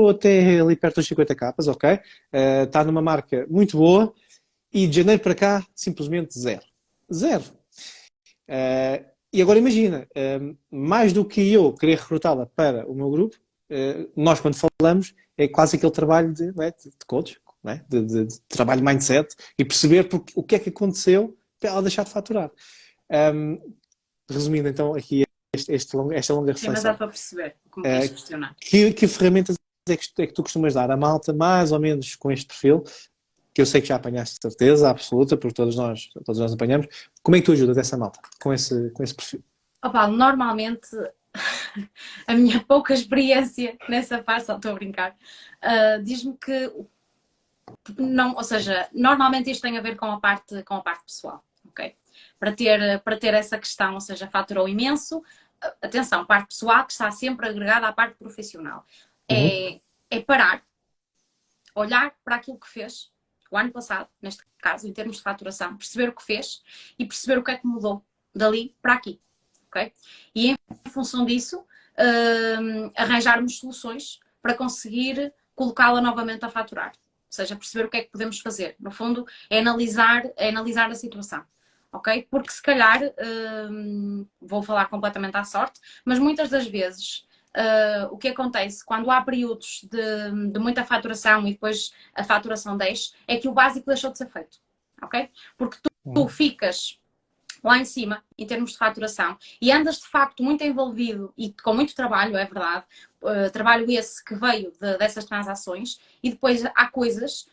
até ali perto dos 50k, ok? Está numa marca muito boa e de janeiro para cá, simplesmente zero. Zero. E agora imagina, mais do que eu querer recrutá-la para o meu grupo, nós quando falamos é quase aquele trabalho de coach, não é? de trabalho de mindset e perceber o que é que aconteceu para ela deixar de faturar. Resumindo então aqui esta longa reflexão. Sim, mas dá para perceber como queres questionar. Que ferramentas é que tu costumas dar à malta, mais ou menos com este perfil, que eu sei que já apanhaste de certeza absoluta, porque todos nós apanhamos. Como é que tu ajudas essa malta com esse perfil? Opa, normalmente a minha pouca experiência nessa parte, só estou a brincar, diz-me que não, ou seja, normalmente isto tem a ver com a parte pessoal, ok? Para ter essa questão, ou seja, faturou imenso, atenção, parte pessoal que está sempre agregada à parte profissional. É parar, olhar para aquilo que fez o ano passado, neste caso, em termos de faturação, perceber o que fez e perceber o que é que mudou dali para aqui, ok? E em função disso, arranjarmos soluções para conseguir colocá-la novamente a faturar. Ou seja, perceber o que é que podemos fazer. No fundo, é analisar a situação. Ok? Porque se calhar, vou falar completamente à sorte, mas muitas das vezes o que acontece quando há períodos de muita faturação e depois a faturação deixa, é que o básico deixou de ser feito. Ok? Porque tu ficas lá em cima, em termos de faturação, e andas de facto muito envolvido e com muito trabalho, é verdade, trabalho esse que veio dessas transações, e depois há coisas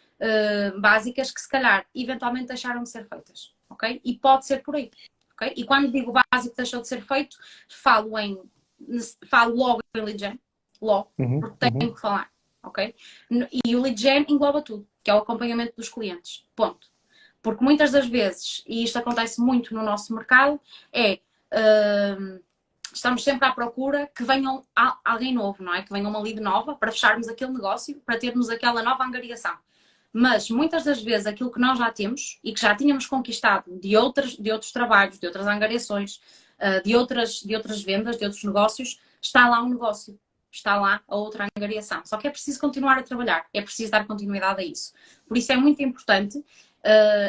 básicas que se calhar eventualmente deixaram de ser feitas. Ok? E pode ser por aí. Okay? E quando digo básico deixou de ser feito, falo logo em lead gen, logo, porque tenho que falar. Ok? E o lead gen engloba tudo, que é o acompanhamento dos clientes. Ponto. Porque muitas das vezes, e isto acontece muito no nosso mercado, estamos sempre à procura que venha alguém novo, não é? Que venha uma lead nova para fecharmos aquele negócio, para termos aquela nova angariação. Mas muitas das vezes aquilo que nós já temos e que já tínhamos conquistado de outros trabalhos, de outras angariações, de outras vendas, de outros negócios, está lá um negócio, está lá a outra angariação. Só que é preciso continuar a trabalhar, é preciso dar continuidade a isso. Por isso é muito importante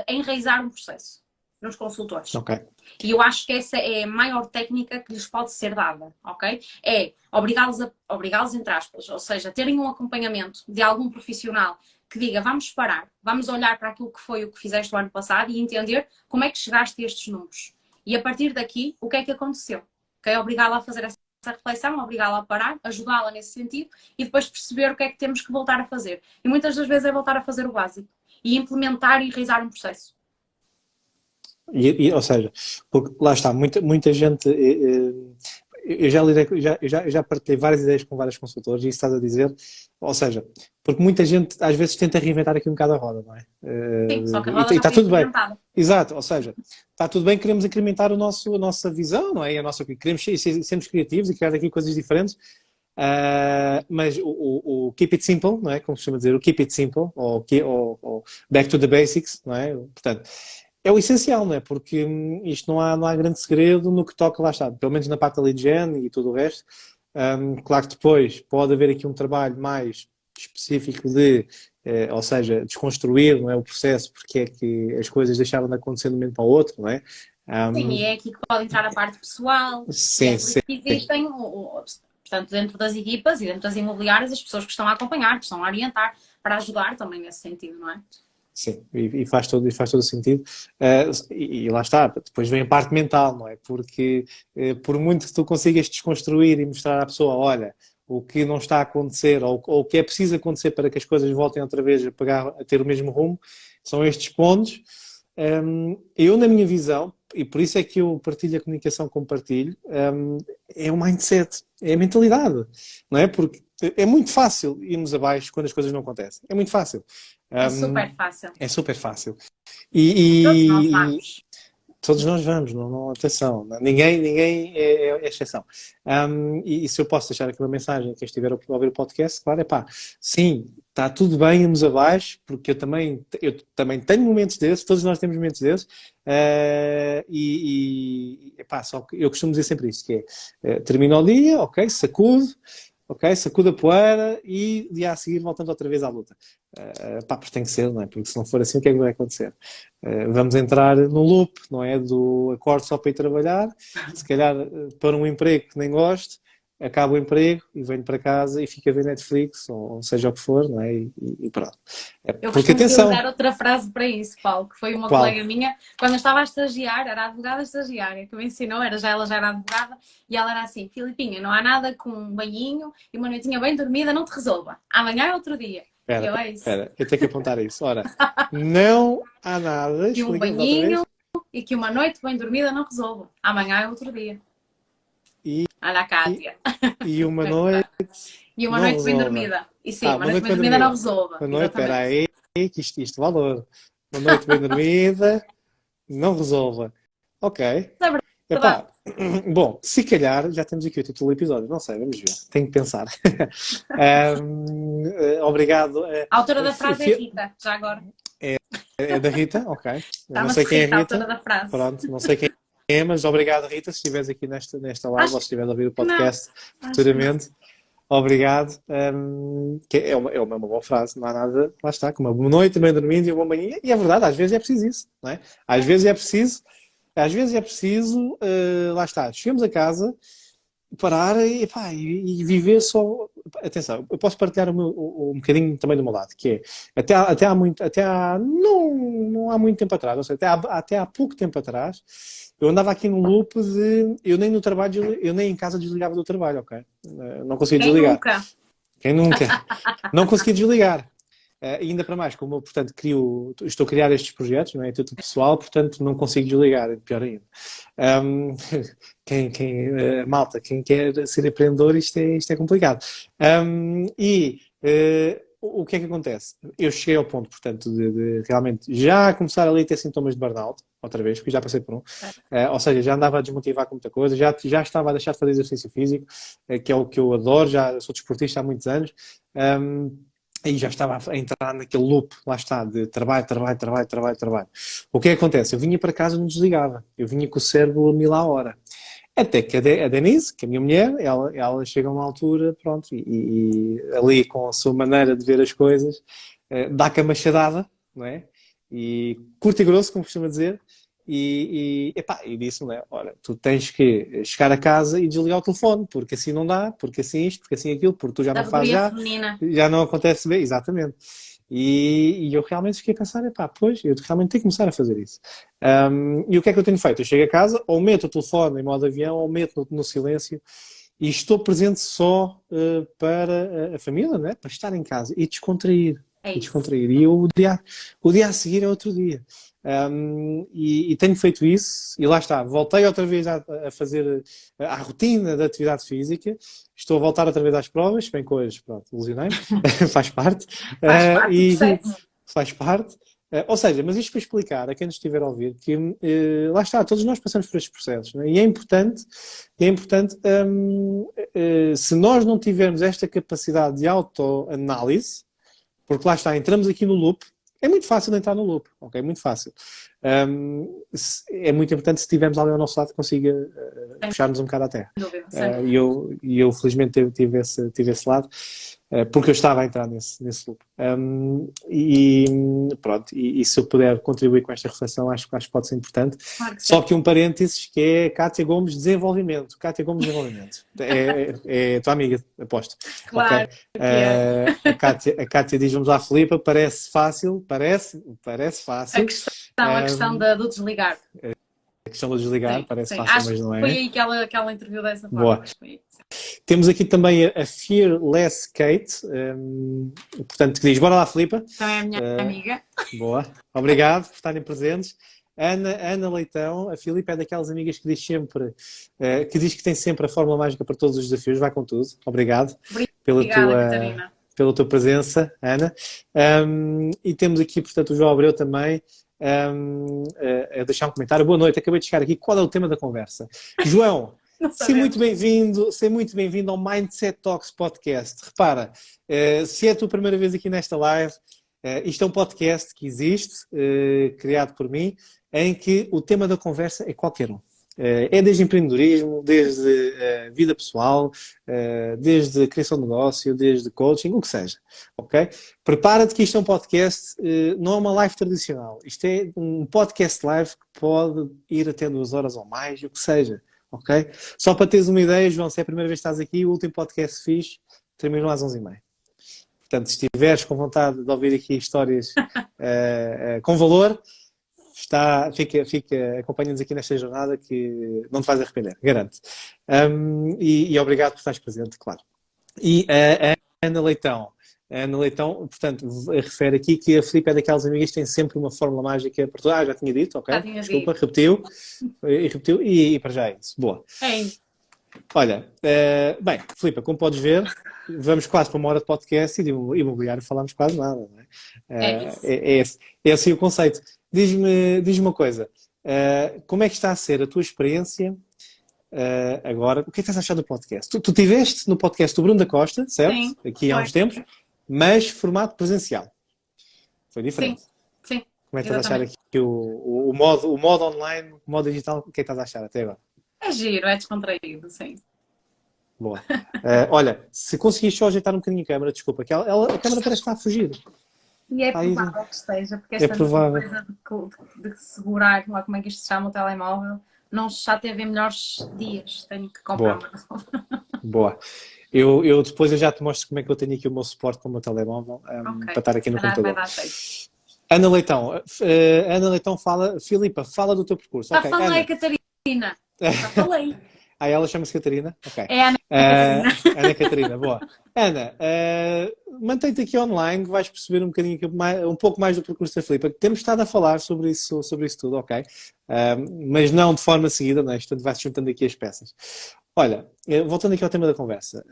enraizar um processo nos consultores. Ok. E eu acho que essa é a maior técnica que lhes pode ser dada, ok? É obrigá-los entre aspas, ou seja, terem um acompanhamento de algum profissional que diga, vamos parar, vamos olhar para aquilo que foi o que fizeste o ano passado e entender como é que chegaste a estes números. E a partir daqui, o que é que aconteceu? Okay? Obrigá-la a fazer essa reflexão, obrigá-la a parar, ajudá-la nesse sentido e depois perceber o que é que temos que voltar a fazer. E muitas das vezes é voltar a fazer o básico e implementar e enraizar um processo. Ou seja, porque lá está, muita gente. Eu já lidei, eu já partilhei várias ideias com vários consultores e isso estás a dizer, ou seja, porque muita gente às vezes tenta reinventar aqui um bocado a roda, não é? Sim, só que a roda já está foi tudo bem. implementada. Exato, ou seja, está tudo bem, queremos incrementar a nossa visão, não é? Queremos sermos criativos e criar aqui coisas diferentes, mas o keep it simple, não é? Como se chama dizer, o keep it simple, ou back to the basics, não é? Portanto, é o essencial, não é? Porque isto não há grande segredo no que toca, lá está, pelo menos na parte da lead gen e tudo o resto. Claro que depois pode haver aqui um trabalho mais específico ou seja, desconstruir, não é, o processo, porque é que as coisas deixaram de acontecer de um momento para o outro, não é? Sim, e é aqui que pode entrar a parte pessoal, Sim, e é por isso que existem, portanto, dentro das equipas e dentro das imobiliárias, as pessoas que estão a acompanhar, que estão a orientar, para ajudar também nesse sentido, não é? Sim, e faz todo o sentido. E lá está, depois vem a parte mental, não é? Porque por muito que tu consigas desconstruir e mostrar à pessoa, olha, o que não está a acontecer ou o que é preciso acontecer para que as coisas voltem outra vez a ter o mesmo rumo, são estes pontos. Eu, na minha visão, e por isso é que eu partilho a comunicação como partilho, é o mindset, é a mentalidade, não é? Porque é muito fácil irmos abaixo quando as coisas não acontecem. É muito fácil. É super fácil. É super fácil. Todos nós vamos. Todos nós vamos, atenção, ninguém é exceção. E se eu posso deixar aqui uma mensagem a quem estiver a ouvir o podcast, claro, sim, está tudo bem, irmos abaixo, porque eu também tenho momentos desses, todos nós temos momentos desses, só que eu costumo dizer sempre isto, que termina o dia, ok, sacude a poeira e dia a seguir voltamos outra vez à luta. Porque tem que ser, não é? Porque se não for assim, o que é que vai acontecer? Vamos entrar no loop, não é? Do acordo só para ir trabalhar, se calhar para um emprego que nem gosto, acaba o emprego e venho para casa e fico a ver Netflix, ou seja o que for, não é? E pronto. Eu costumo usar outra frase para isso, Paulo, que foi uma Qual? colega minha, quando eu estava a estagiar, era a advogada estagiária, que me ensinou, ela já era advogada, e ela era assim, Filipinha, não há nada com um banhinho e uma noitinha bem dormida não te resolva. Amanhã é outro dia. Espera, eu tenho que apontar isso. Ora, não há nada... Que um banhinho e que uma noite bem dormida não resolva. Amanhã é outro dia. Olha a Kátia. E uma noite... E uma noite bem dormida. E sim, uma noite bem dormida não resolva. Uma noite, espera aí, que isto valor. Uma noite bem dormida não resolva. Ok. É verdade. Bom, se calhar já temos aqui o título do episódio. Não sei, vamos ver. Tenho que pensar. Obrigado. A autora da frase é Rita, já agora. É da Rita? Ok. Não sei quem é Rita. A autora da frase. Pronto, não sei quem é, mas obrigado, Rita, se estiveres aqui nesta live ou se estiveres a ouvir o podcast futuramente. Obrigado. Que é uma boa frase, não há nada, lá está, com uma boa noite, bem dormindo e uma manhã. E é verdade, às vezes é preciso isso, não é? Às vezes é preciso, lá está, chegamos a casa, parar e viver só. Atenção, eu posso partilhar um bocadinho também do meu lado, que é não há muito tempo atrás, ou seja, até há pouco tempo atrás, eu andava aqui num loop de. Eu nem em casa desligava do trabalho, ok? Não conseguia desligar. Quem nunca? Não conseguia desligar. Ainda para mais, como eu, portanto, estou a criar estes projetos, não é? Tudo pessoal, portanto, não consigo desligar, pior ainda. Malta, quem quer ser empreendedor, isto é complicado. o que é que acontece? Eu cheguei ao ponto, portanto, de realmente já começar ali a ter sintomas de burnout, outra vez, porque já passei por um. Ou seja, já andava a desmotivar com muita coisa, já estava a deixar de fazer exercício físico, que é o que eu adoro, já sou desportista há muitos anos. E já estava a entrar naquele loop, lá está, de trabalho. O que é que acontece? Eu vinha para casa e não desligava. Eu vinha com o cérebro a 1000 à hora. Até que a Denise, que é a minha mulher, ela chega a uma altura, pronto, e ali com a sua maneira de ver as coisas, dá-te a machadada, não é? E curto e grosso, como costuma dizer, e disse-me, né, olha, tu tens que chegar a casa e desligar o telefone, porque assim não dá, porque assim isto, porque assim aquilo, porque tu já não fazes já não acontece bem, exatamente. E eu realmente fiquei a pensar, pois, eu realmente tenho que começar a fazer isso. E o que é que eu tenho feito? Eu chego a casa, ou meto o telefone em modo avião, ou meto no silêncio, e estou presente só para a família, né? Para estar em casa e descontrair. É E descontrair. E o dia a seguir é outro dia. E tenho feito isso, e lá está, voltei outra vez a fazer a rotina da atividade física, estou a voltar outra vez às provas, bem que hoje, pronto, ilusionei-me, faz parte. Faz parte do processo. Faz parte. Ou seja, mas isto para explicar a quem nos estiver a ouvir que lá está, todos nós passamos por estes processos, não é? E é importante, se nós não tivermos esta capacidade de autoanálise, porque lá está, entramos aqui no loop. É muito fácil entrar no loop, ok? É muito fácil. É muito importante se tivermos alguém ao nosso lado que consiga puxar-nos um bocado à terra. E eu felizmente tive esse lado, porque eu estava a entrar nesse loop. Pronto, e se eu puder contribuir com esta reflexão, acho que pode ser importante. Claro que Só que um parênteses que é Cátia Gomes Desenvolvimento. Cátia Gomes Desenvolvimento. É tua amiga, aposto. Claro. Okay? A Cátia diz, vamos lá, Filipa, parece fácil, parece fácil. A questão do desligar. A questão do desligar Sim, parece sim. fácil, Acho mas não é. Foi aí que ela interviu dessa forma. Boa. Temos aqui também a Fearless Kate, portanto, que diz, bora lá, Filipa. Também é a minha amiga. Boa. Obrigado por estarem presentes. Ana Leitão, a Filipa é daquelas amigas que diz sempre, que diz que tem sempre a fórmula mágica para todos os desafios, vai com tudo. Obrigado. Obrigada, pela tua presença, Ana. E temos aqui, portanto, o João Abreu também a deixar um comentário. Boa noite, acabei de chegar aqui. Qual é o tema da conversa? João, seja muito bem-vindo ao Mindset Talks Podcast. Repara, se é a tua primeira vez aqui nesta live, isto é um podcast que existe, criado por mim, em que o tema da conversa é qualquer um. É desde empreendedorismo, desde vida pessoal, desde criação de negócio, desde coaching, o que seja, ok? Prepara-te que isto é um podcast, não é uma live tradicional. Isto é um podcast live que pode ir até 2 horas ou mais, o que seja, ok? Só para teres uma ideia, João, se é a primeira vez que estás aqui, o último podcast que fiz terminou às 11h30. Portanto, se estiveres com vontade de ouvir aqui histórias com valor, acompanha-nos aqui nesta jornada que não te vais arrepender, garanto. E obrigado por estares presente, claro. E a Ana Leitão, portanto, refere aqui que a Filipe é daquelas amigas que tem sempre uma fórmula mágica para tudo. Já tinha dito, ok? Desculpa, repetiu. E para já é isso. Boa. É isso. Olha, bem, Filipe, como podes ver, vamos quase para 1 hora de podcast e de imobiliário falamos quase nada, não é? É assim o conceito. Diz-me uma coisa, como é que está a ser a tua experiência agora? O que é que estás a achar do podcast? Tu estiveste no podcast do Bruno da Costa, certo? Sim, aqui há uns tempos, mas formato presencial. Foi diferente. Sim. Como é que estás a achar aqui o modo online, o modo digital? O que é que estás a achar até agora? É giro, é descontraído, sim. Boa. Olha, se conseguires só ajeitar um bocadinho a câmera, desculpa, que a câmera parece que está a fugir. E é provável que esteja, porque esta coisa de segurar, lá como é que isto se chama, o telemóvel, não já teve melhores dias. Tenho que comprar uma nova. Boa. Eu depois já te mostro como é que eu tenho aqui o meu suporte com o meu telemóvel para estar aqui no computador. Ana Leitão fala, Filipa, fala do teu percurso. Já falei, Catarina. Já falei. Ela chama-se Catarina? Ok. É Ana Catarina. Ana Catarina, boa. Ana, mantém-te aqui online, vais perceber um pouco mais do percurso da Filipa. Temos estado a falar sobre isso tudo, ok? Mas não de forma seguida, não é? Portanto, vai-se juntando aqui as peças. Olha, voltando aqui ao tema da conversa,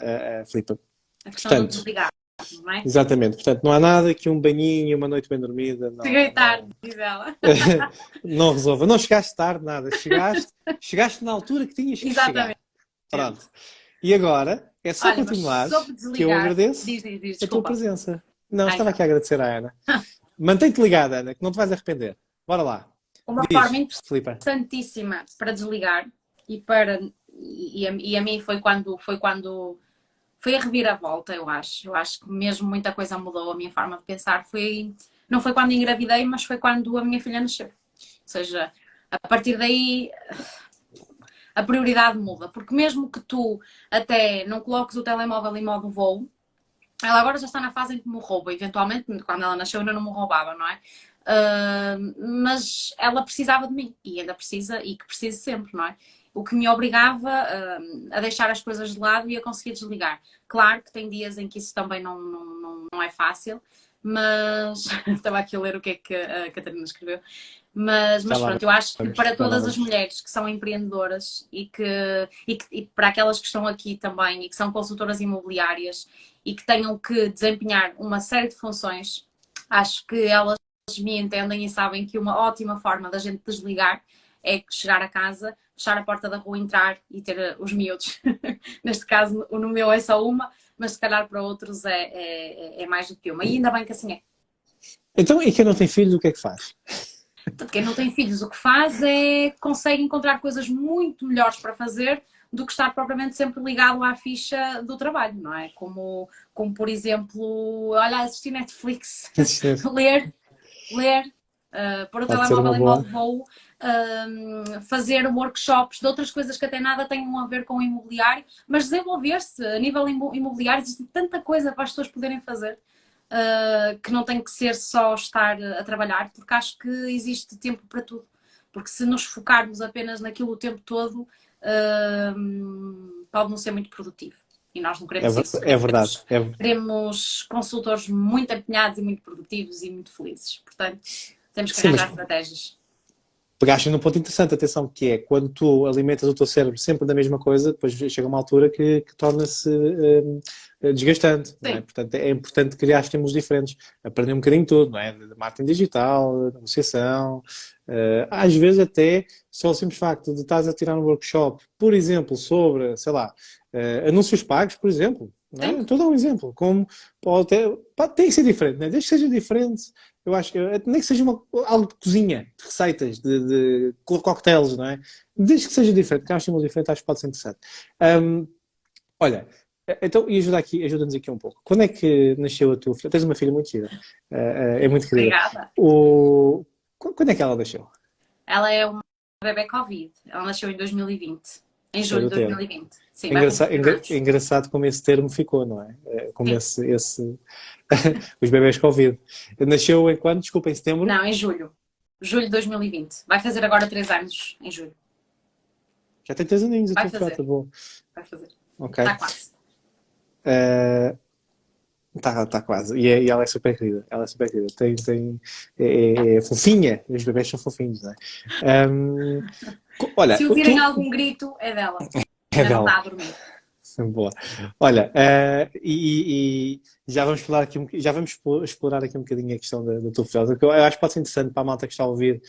Filipa. A questão do desligar. mesmo, não é? Exatamente. Portanto, não há nada que um banhinho, uma noite bem dormida, não, Cheguei tarde, não, diz ela. não resolva. Não chegaste tarde, nada. Chegaste na altura que tinhas que chegar. Exatamente. Pronto. E agora, é só Olha, mas continuares sobre que eu desligar, agradeço diz, a tua desculpa. presença. Não, Ah, estava então. aqui a agradecer à Ana. Mantém-te ligada, Ana, que não te vais arrepender. Bora lá. Uma forma Diz, Filipe. interessantíssima para desligar e a mim foi a reviravolta, eu acho. Eu acho que mesmo muita coisa mudou a minha forma de pensar. Não foi quando engravidei, mas foi quando a minha filha nasceu. Ou seja, a partir daí a prioridade muda. Porque mesmo que tu até não coloques o telemóvel em modo voo, ela agora já está na fase em que me rouba. Eventualmente, quando ela nasceu, ainda não me roubava, não é? Mas ela precisava de mim e ainda precisa e que precisa sempre, não é? O que me obrigava a deixar as coisas de lado e a conseguir desligar. Claro que tem dias em que isso também não é fácil, mas estava aqui a ler o que é que a Catarina escreveu. Mas Já lá pronto, eu acho que vamos. para Já lá todas as vamos. mulheres que são empreendedoras e para aquelas que estão aqui também e que são consultoras imobiliárias e que tenham que desempenhar uma série de funções, acho que elas me entendem e sabem que uma ótima forma da gente desligar é chegar a casa, fechar a porta da rua, entrar e ter os miúdos. Neste caso, no meu é só uma, mas se calhar para outros é mais do que uma. E ainda bem que assim é. Então, e quem não tem filhos, o que é que faz? Portanto, quem não tem filhos, o que faz é consegue encontrar coisas muito melhores para fazer do que estar propriamente sempre ligado à ficha do trabalho, não é? Como por exemplo, olha, assistir Netflix, ler, pôr o Pode ser telemóvel uma em boa. modo voo, fazer workshops de outras coisas que até nada tenham a ver com o imobiliário, mas desenvolver-se a nível imobiliário, existe tanta coisa para as pessoas poderem fazer. Que não tem que ser só estar a trabalhar, porque acho que existe tempo para tudo. Porque se nos focarmos apenas naquilo o tempo todo, pode não ser muito produtivo. E nós não queremos isso. É verdade. Queremos consultores muito empenhados e muito produtivos e muito felizes. Portanto, temos que Sim, mas arranjar estratégias. pegaste num ponto interessante, atenção, que é quando tu alimentas o teu cérebro sempre da mesma coisa, depois chega uma altura que torna-se desgastante, não é? Sim, Portanto, é importante criar estímulos diferentes, aprender um bocadinho tudo, não é? De marketing digital, negociação, às vezes até só o simples facto de estás a tirar um workshop, por exemplo, sobre, sei lá, anúncios pagos, por exemplo, não é? sim, Estou a dar um exemplo, como pode ter que ser diferente, não é? Desde que seja diferente, eu acho que nem que seja algo de cozinha, de receitas, de cocktails, não é? Desde que seja diferente, que é um estímulo diferente, acho que pode ser interessante. Olha, então, e ajuda-nos aqui um pouco. Quando é que nasceu a tua filha? Tens uma filha muito querida, é muito querida. obrigada. Quando é que ela nasceu? Ela é uma bebê Covid. Ela nasceu em 2020. Em julho Gostei de do termo. 2020. Sim, É vai fazer engraçado, 2 anos. engraçado como esse termo ficou, não é? Como Sim. os bebés Covid. Nasceu em quando? Desculpa, em setembro? Não, em julho. Julho de 2020. Vai fazer agora 3 anos em julho. Já tem 3 aninhos a Vai tua filhota, fazer. boa. Vai fazer. Ok. Está quase. Tá quase. E ela é super querida. Ela é super querida. É fofinha. Os bebés são fofinhos, não é? Olha, Se ouvirem tu. algum grito, é dela. É Ainda não dela. está a dormir. Boa. Olha, e já vamos falar aqui, já vamos explorar aqui um bocadinho a questão da tua filhota, que eu acho que pode ser interessante para a malta que está a ouvir,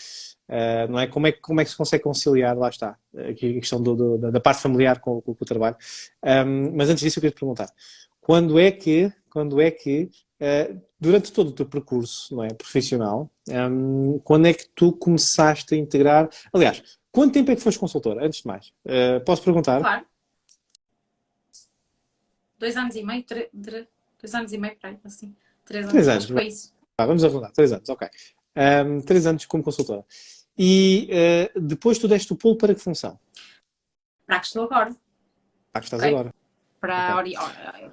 não é? Como é que se consegue conciliar, lá está, aqui a questão da parte familiar com o trabalho. Mas antes disso eu queria te perguntar, quando é que durante todo o teu percurso, não é, profissional, quando é que tu começaste a integrar, aliás, quanto tempo é que foste consultora, antes de mais? Posso perguntar? Claro. 2 anos e meio, 2 anos e meio, para aí, assim. 3 Três anos, acho anos, que foi isso. vamos arredondar, 3 anos, ok. 3 anos como consultora. E depois tu deste o pulo para que função? Para que estou agora. Ah, que estás Ok? agora. Ok.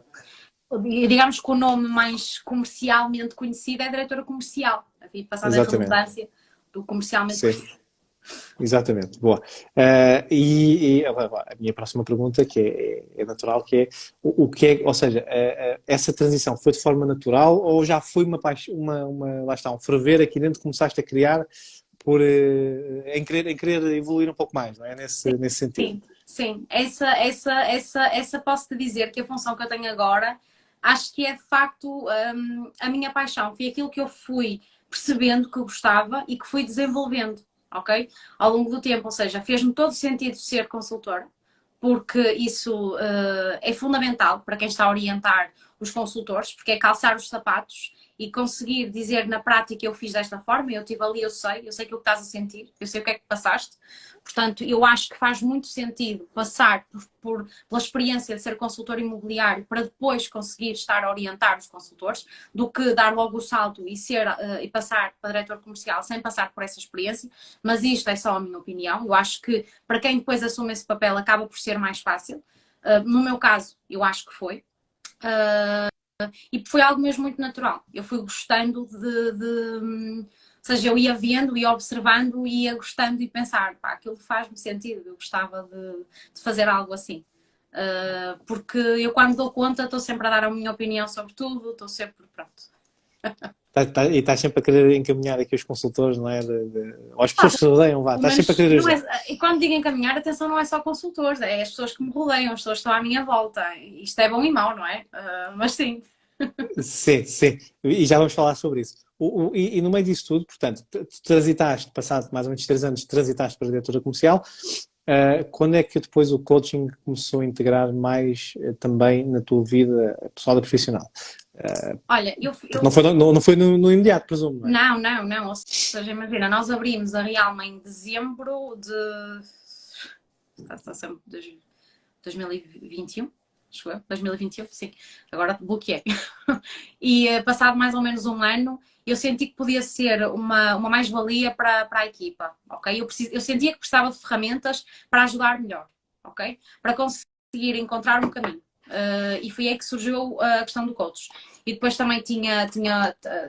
Para, digamos que o nome mais comercialmente conhecido é diretora comercial. Havia passado a Exatamente. redundância do comercialmente Sim, conhecido. exatamente. Boa. A minha próxima pergunta, que é natural, que é o que é, ou seja, essa transição foi de forma natural ou já foi lá está, um ferver aqui dentro que começaste a criar em querer evoluir um pouco mais, não é? Nesse sentido. Sim, sim. Essa posso-te dizer que a função que eu tenho agora acho que é de facto a minha paixão. Foi aquilo que eu fui percebendo que eu gostava e que fui desenvolvendo, ok? Ao longo do tempo, ou seja, fez-me todo sentido ser consultora, porque isso é fundamental para quem está a orientar os consultores, porque é calçar os sapatos e conseguir dizer na prática eu fiz desta forma, eu estive ali, eu sei aquilo que estás a sentir, eu sei o que é que passaste. Portanto, eu acho que faz muito sentido passar pela experiência de ser consultor imobiliário para depois conseguir estar a orientar os consultores, do que dar logo o salto e passar para diretor comercial sem passar por essa experiência. Mas isto é só a minha opinião. Eu acho que para quem depois assume esse papel acaba por ser mais fácil. No meu caso, eu acho que foi. E foi algo mesmo muito natural. Eu fui gostando ou seja, eu ia vendo, ia observando, ia gostando e pensar, pá, aquilo faz-me sentido, eu gostava de fazer algo assim. Porque eu quando dou conta estou sempre a dar a minha opinião sobre tudo, estou sempre, pronto. E estás sempre a querer encaminhar aqui os consultores, não é? Ou as pessoas que se rodeiam, vá, estás sempre a querer ajudar. E quando digo encaminhar, atenção, não é só consultores, é as pessoas que me rodeiam, as pessoas que estão à minha volta. Isto é bom e mau, não é? Mas sim. Sim, sim. E já vamos falar sobre isso. E no meio disso tudo, portanto, tu transitaste, passado mais ou menos 3 anos, transitaste para a diretora comercial. Quando é que depois o coaching começou a integrar mais também na tua vida pessoal e profissional? Olha, Não foi no imediato, presumo, não é? Não. Ou seja, imagina, nós abrimos a Realma em dezembro de. Está sempre 2021, acho eu, 2021, sim. Agora bloqueei. E passado mais ou menos um ano, eu senti que podia ser uma mais-valia para a equipa, ok? Eu sentia que precisava de ferramentas para ajudar melhor, ok? Para conseguir encontrar um caminho. E foi aí que surgiu a questão do coach. E depois também tinha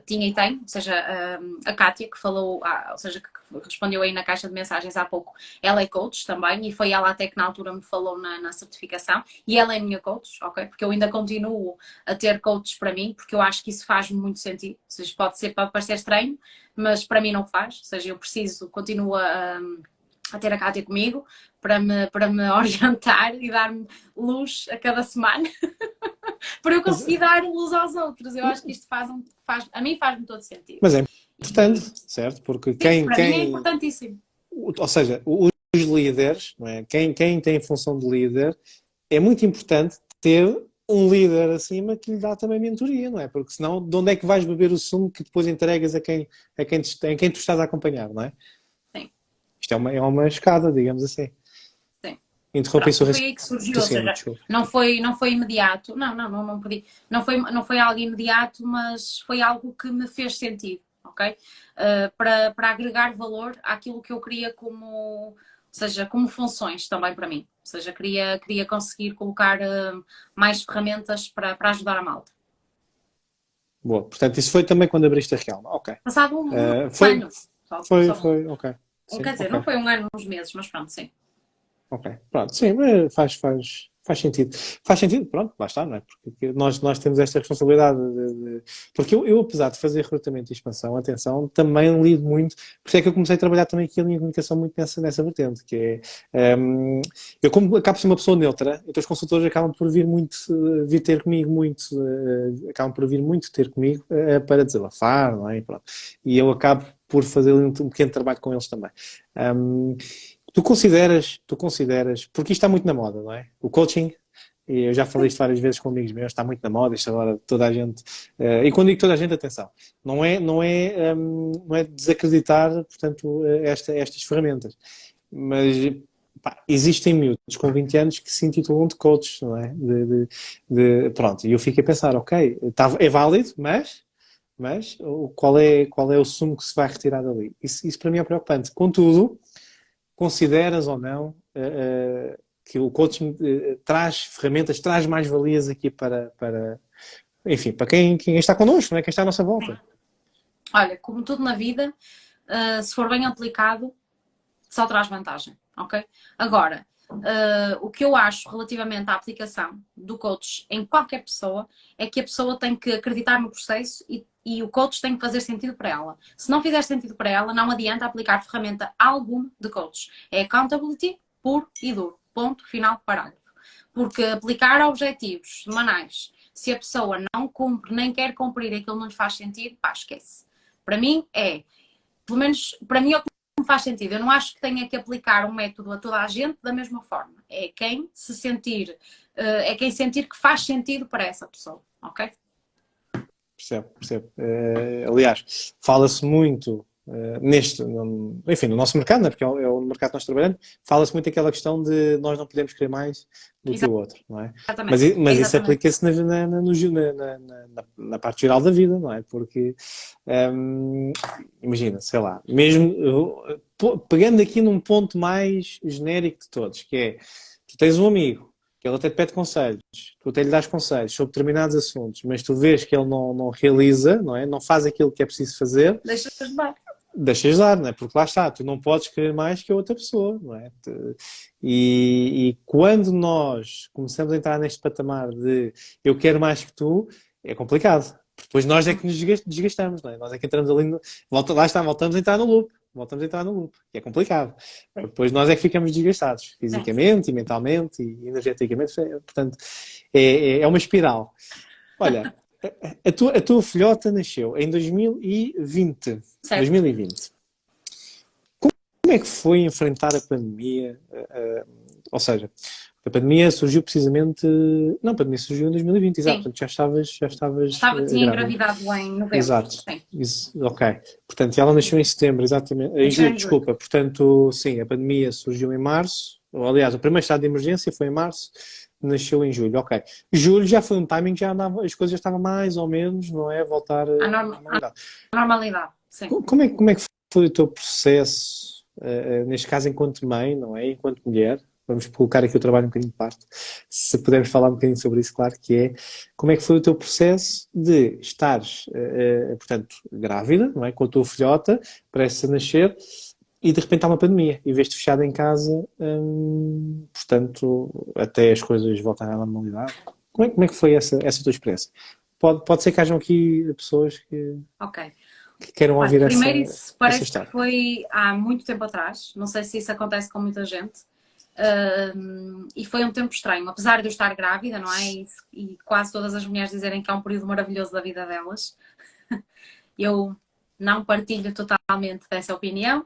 e tem, ou seja, a Kátia, que falou, ou seja, que respondeu aí na caixa de mensagens há pouco, ela é coach também, e foi ela até que na altura me falou na certificação, e ela é minha coach, ok? Porque eu ainda continuo a ter coaches para mim, porque eu acho que isso faz muito sentido. Ou seja, pode ser para parecer estranho, mas para mim não faz. Ou seja, eu continuo a ter a Kátia comigo para me orientar e dar-me luz a cada semana para eu conseguir dar luz aos outros. Eu acho que isto a mim faz-me todo sentido. Mas é importante, certo? Porque Para mim é importantíssimo. Ou seja, os líderes, não é? Quem tem função de líder, é muito importante ter um líder acima que lhe dá também mentoria, não é? Porque senão, de onde é que vais beber o sumo que depois entregas a quem tu estás a acompanhar, não é? Sim. Isto é uma escada, digamos assim. Sim. Interrompi Foi aí que surgiu, ou seja, não foi imediato, não podia, não foi algo imediato, mas foi algo que me fez sentido, ok? Para agregar valor àquilo que eu queria ou seja, como funções também para mim. Ou seja, queria conseguir colocar mais ferramentas para ajudar a malta. Boa, portanto, isso foi também quando abriste a Realma, ok. Passado um ano. Foi, ok. Sim, quer dizer, não foi um ano, uns meses, mas pronto, sim. Ok, pronto, sim, faz sentido. Faz sentido, pronto, lá está, não é? Porque nós temos esta responsabilidade porque eu, apesar de fazer recrutamento e expansão, atenção, também lido muito, por isso é que eu comecei a trabalhar também aqui a linha de comunicação muito nessa vertente, que é, eu como acabo de ser uma pessoa neutra, então os consultores acabam por vir ter comigo muito, acabam por vir muito ter comigo para desabafar, não é? E eu acabo por fazer um pequeno trabalho com eles também. Tu consideras, porque isto está muito na moda, não é? O coaching, e eu já falei isto várias vezes com amigos meus, está muito na moda, isto agora toda a gente, e quando digo toda a gente, atenção, não é desacreditar, portanto, estas ferramentas, mas pá, existem miúdos com 20 anos que se intitulam de coaches, não é? Pronto, e eu fico a pensar, ok, é válido, mas qual é o sumo que se vai retirar dali? Isso para mim é preocupante. Contudo, consideras ou não que o coaching traz ferramentas, traz mais-valias aqui enfim, para quem está connosco, não é? Quem está à nossa volta? Olha, como tudo na vida, se for bem aplicado, só traz vantagem, ok? Agora, o que eu acho relativamente à aplicação do coach em qualquer pessoa é que a pessoa tem que acreditar no processo e o coach tem que fazer sentido para ela. Se não fizer sentido para ela, não adianta aplicar ferramenta alguma de coach. É accountability puro e duro. Ponto, final, parágrafo. Porque aplicar objetivos semanais se a pessoa não cumpre, nem quer cumprir aquilo não lhe faz sentido, pá, esquece. Para mim pelo menos para mim é o que me faz sentido. Eu não acho que tenha que aplicar um método a toda a gente da mesma forma. É quem se sentir, é quem sentir que faz sentido para essa pessoa, ok? Percebo, percebo. Aliás, fala-se muito enfim, no nosso mercado, né? Porque é o mercado que nós trabalhamos, fala-se muito aquela questão de nós não podemos querer mais do que o outro, não é? Mas, Exatamente. mas isso Exatamente. aplica-se na parte geral da vida, não é? Porque, imagina, sei lá, mesmo pegando aqui num ponto mais genérico de todos, que é, tu tens um amigo, que ele até te pede conselhos, tu até lhe dás conselhos sobre determinados assuntos, mas tu vês que ele não realiza, não é? Não faz aquilo que é preciso fazer, Deixa de dar. deixas de dar, não é? Porque lá está, tu não podes querer mais que a outra pessoa, não é? E quando nós começamos a entrar neste patamar de eu quero mais que tu, é complicado. Depois nós é que nos desgastamos, não é? Nós é que entramos ali, lá está, voltamos a entrar no loop. Voltamos a entrar no loop, que é complicado. Depois nós é que ficamos desgastados, fisicamente e mentalmente e energeticamente. Portanto, é uma espiral. Olha, a tua filhota nasceu em 2020. Certo. 2020. Como é que foi enfrentar a pandemia? Ou seja, a pandemia surgiu precisamente... Não, a pandemia surgiu em 2020, exato. Portanto, já estavas Tinha grávida. engravidado em novembro. Exato. Sim. Ok. Portanto, ela nasceu em setembro, exatamente. Em julho, desculpa. Portanto, sim, a pandemia surgiu em março. Ou, aliás, o primeiro estado de emergência foi em março. Nasceu em julho, ok. Julho já foi um timing que já andava, as coisas já estavam mais ou menos, não é? A voltar à normalidade. À normalidade, sim. Como é que foi o teu processo, neste caso enquanto mãe, não é? Enquanto mulher? Vamos colocar aqui o trabalho um bocadinho de parte. Se pudermos falar um bocadinho sobre isso, claro que é. Como é que foi o teu processo de estares, portanto, grávida, não é? Com a tua filhota, prestes a nascer, e de repente há uma pandemia, e vês-te fechada em casa, portanto, até as coisas voltarem à normalidade. Como é que foi essa tua experiência? Pode ser que hajam aqui pessoas que queiram ouvir primeiro, isso parece essa que foi há muito tempo atrás. Não sei se isso acontece com muita gente. E foi um tempo estranho, apesar de eu estar grávida, não é? E quase todas as mulheres dizerem que é um período maravilhoso da vida delas. Eu não partilho totalmente dessa opinião,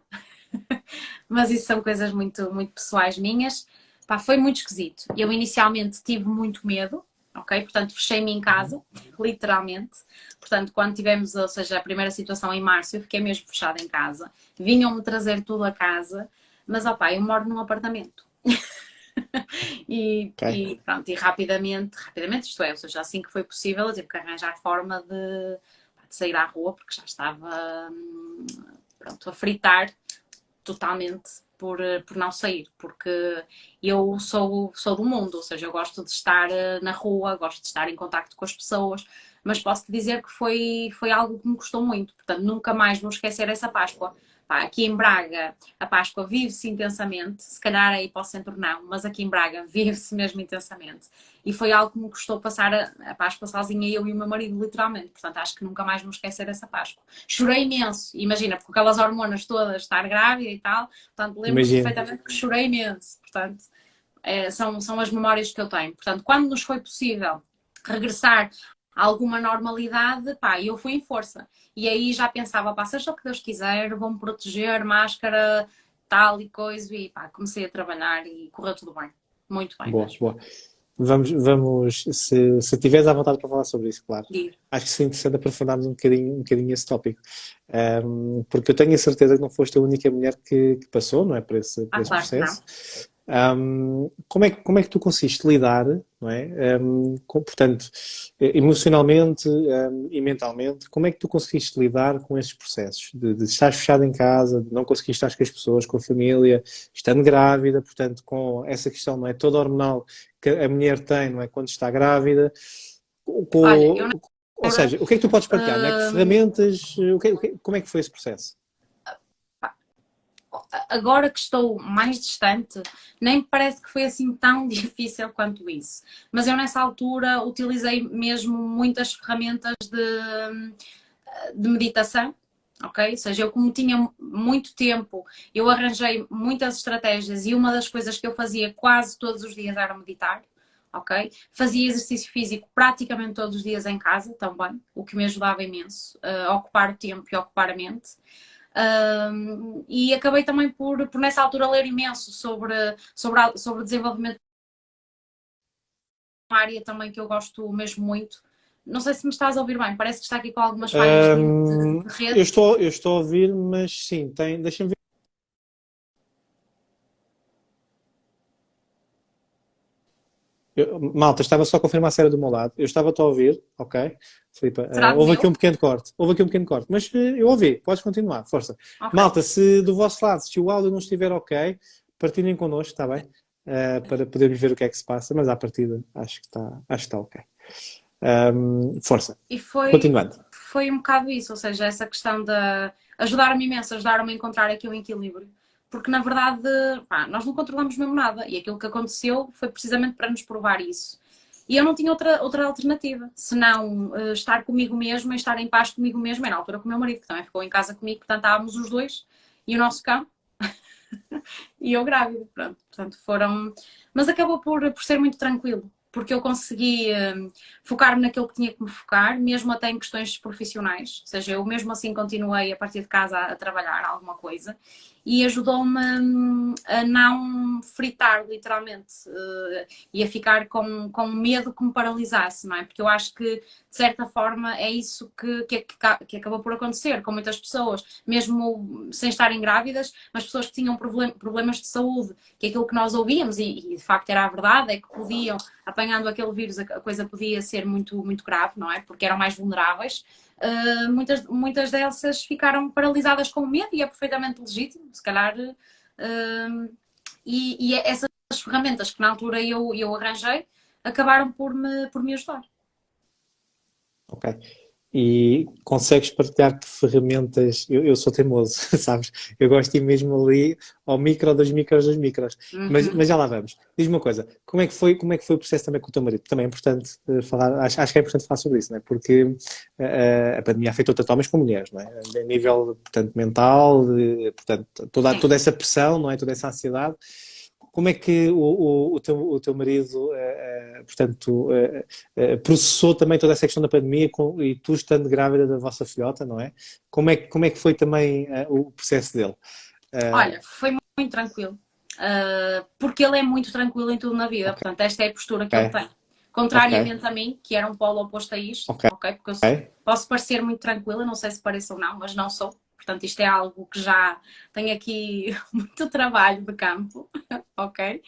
mas isso são coisas muito, muito pessoais minhas. Pá, foi muito esquisito. Eu inicialmente tive muito medo, ok? Portanto, fechei-me em casa, literalmente. Portanto, quando tivemos, ou seja, a primeira situação em março, eu fiquei mesmo fechada em casa. Vinham-me trazer tudo a casa, mas, opá, eu moro num apartamento. E pronto, e rapidamente, isto é, ou seja, assim que foi possível, eu tive que arranjar forma de sair à rua, porque já estava, pronto, a fritar totalmente por não sair, porque eu sou do mundo, ou seja, eu gosto de estar na rua, gosto de estar em contacto com as pessoas, mas posso-te dizer que foi algo que me custou muito, portanto nunca mais vou esquecer essa Páscoa. Aqui em Braga a Páscoa vive-se intensamente, se calhar aí para o centro não, mas aqui em Braga vive-se mesmo intensamente. E foi algo que me custou passar a Páscoa sozinha, eu e o meu marido, literalmente. Portanto, acho que nunca mais vou esquecer essa Páscoa. Chorei imenso, imagina, porque aquelas hormonas todas, estar grávida e tal, portanto, lembro-me perfeitamente que chorei imenso. Portanto, são as memórias que eu tenho. Portanto, quando nos foi possível regressar a alguma normalidade, pá, eu fui em força. E aí já pensava, pá, seja o que Deus quiser, vou-me proteger, máscara, tal e coisa, e pá, comecei a trabalhar e correu tudo bem. Muito bem. Boa, boa. Vamos se tiveres à vontade para falar sobre isso, claro. Digo. Acho que seria interessante aprofundarmos um bocadinho esse tópico. Porque eu tenho a certeza que não foste a única mulher que passou, não é, por esse claro processo. Como é que tu conseguiste lidar, não é? Portanto, emocionalmente e mentalmente, como é que tu conseguiste lidar com esses processos? De estar fechado em casa, de não conseguir estar com as pessoas, com a família, estando grávida, portanto, com essa questão, não é? Toda hormonal que a mulher tem, não é? Quando está grávida. Olha, Ou seja, o que é que tu podes partilhar? Não é? Que ferramentas, como é que foi esse processo? Agora que estou mais distante, nem me parece que foi assim tão difícil quanto isso. Mas eu nessa altura utilizei mesmo muitas ferramentas de meditação, ok? Ou seja, eu como tinha muito tempo, eu arranjei muitas estratégias e uma das coisas que eu fazia quase todos os dias era meditar, ok? Fazia exercício físico praticamente todos os dias em casa também, o que me ajudava imenso a ocupar o tempo e a ocupar a mente. E acabei também por nessa altura ler imenso sobre desenvolvimento, uma área também que eu gosto mesmo muito. Não sei se me estás a ouvir bem, parece que está aqui com algumas falhas de Eu rede. estou a ouvir, mas sim, deixa-me ver. Malta, estava só a confirmar se era do meu lado. Eu estava-te a ouvir, ok? Filipa, Será do houve aqui meu? um pequeno corte. Houve aqui um pequeno corte, mas eu ouvi. Podes continuar, força. Ok. Malta, se do vosso lado, se o áudio não estiver partilhem connosco, está bem? Para podermos ver o que é que se passa, mas à partida acho que está ok. Força. E Continuando. foi um bocado isso, ou seja, essa questão de ajudar-me imenso, ajudar-me a encontrar aqui um equilíbrio. Porque na verdade, pá, nós não controlamos mesmo nada e aquilo que aconteceu foi precisamente para nos provar isso. E eu não tinha outra alternativa, senão estar comigo mesma e estar em paz comigo mesma. E na altura com o meu marido, que também ficou em casa comigo, portanto estávamos os dois e o nosso cão e eu grávida. Pronto, portanto foram. Mas acabou por ser muito tranquilo, porque eu consegui focar-me naquilo que tinha que me focar, mesmo até em questões profissionais. Ou seja, eu mesmo assim continuei a partir de casa a trabalhar alguma coisa e ajudou-me a não fritar, literalmente, e a ficar com medo que me paralisasse, não é? Porque eu acho que, de certa forma, é isso que acabou por acontecer com muitas pessoas, mesmo sem estarem grávidas, mas pessoas que tinham problemas de saúde, que aquilo que nós ouvíamos, e de facto era a verdade, é que podiam, apanhando aquele vírus, a coisa podia ser muito, muito grave, não é? Porque eram mais vulneráveis. Muitas dessas ficaram paralisadas com medo e é perfeitamente legítimo, se calhar. E essas ferramentas que na altura eu arranjei acabaram por me ajudar. Ok. E consegues partilhar que ferramentas. Eu sou teimoso, sabes? Eu gosto de ir mesmo ali ao micro das micros das micros. Mas já lá vamos. Diz-me uma coisa: como é que foi o processo também com o teu marido? Também é importante falar, acho que é importante falar sobre isso, não é? Porque a pandemia afetou tanto homens como mulheres, não é? A nível, portanto, mental, portanto, toda essa pressão, não é? Toda essa ansiedade. Como é que o teu marido, portanto, processou também toda essa questão da pandemia e tu estando grávida da vossa filhota, não é? Como é que foi também o processo dele? Olha, foi muito tranquilo. Porque ele é muito tranquilo em tudo na vida. Ok, Portanto, esta é a postura que ele ok, tem. Contrariamente a mim, que era um polo oposto a isto, ok, ok? Porque eu posso parecer muito tranquila, não sei se pareço ou não, mas não sou. Portanto, isto é algo que já tem aqui muito trabalho de campo, ok?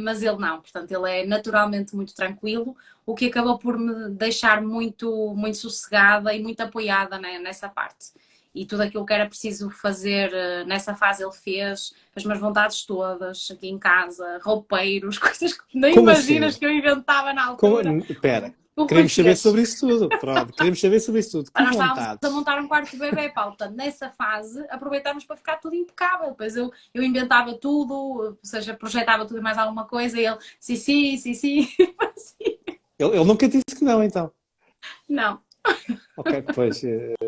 Mas ele não, portanto, ele é naturalmente muito tranquilo, o que acabou por me deixar muito, muito sossegada e muito apoiada, né, nessa parte. E tudo aquilo que era preciso fazer nessa fase ele fez, as minhas vontades todas, aqui em casa, roupeiros, coisas que nem Como imaginas assim? que eu inventava na altura. Espera, O Rui queremos saber fez. sobre isso tudo. Pronto, queremos saber sobre isso tudo. Que Nós estávamos a vontades? montar um quarto de bebê, Paulo. Portanto, nessa fase, aproveitámos para ficar tudo impecável. Depois eu inventava tudo, ou seja, projetava tudo e mais alguma coisa, e ele, sim, sim, sim, sim. Ele nunca disse que não, então. Não. Ok, pois,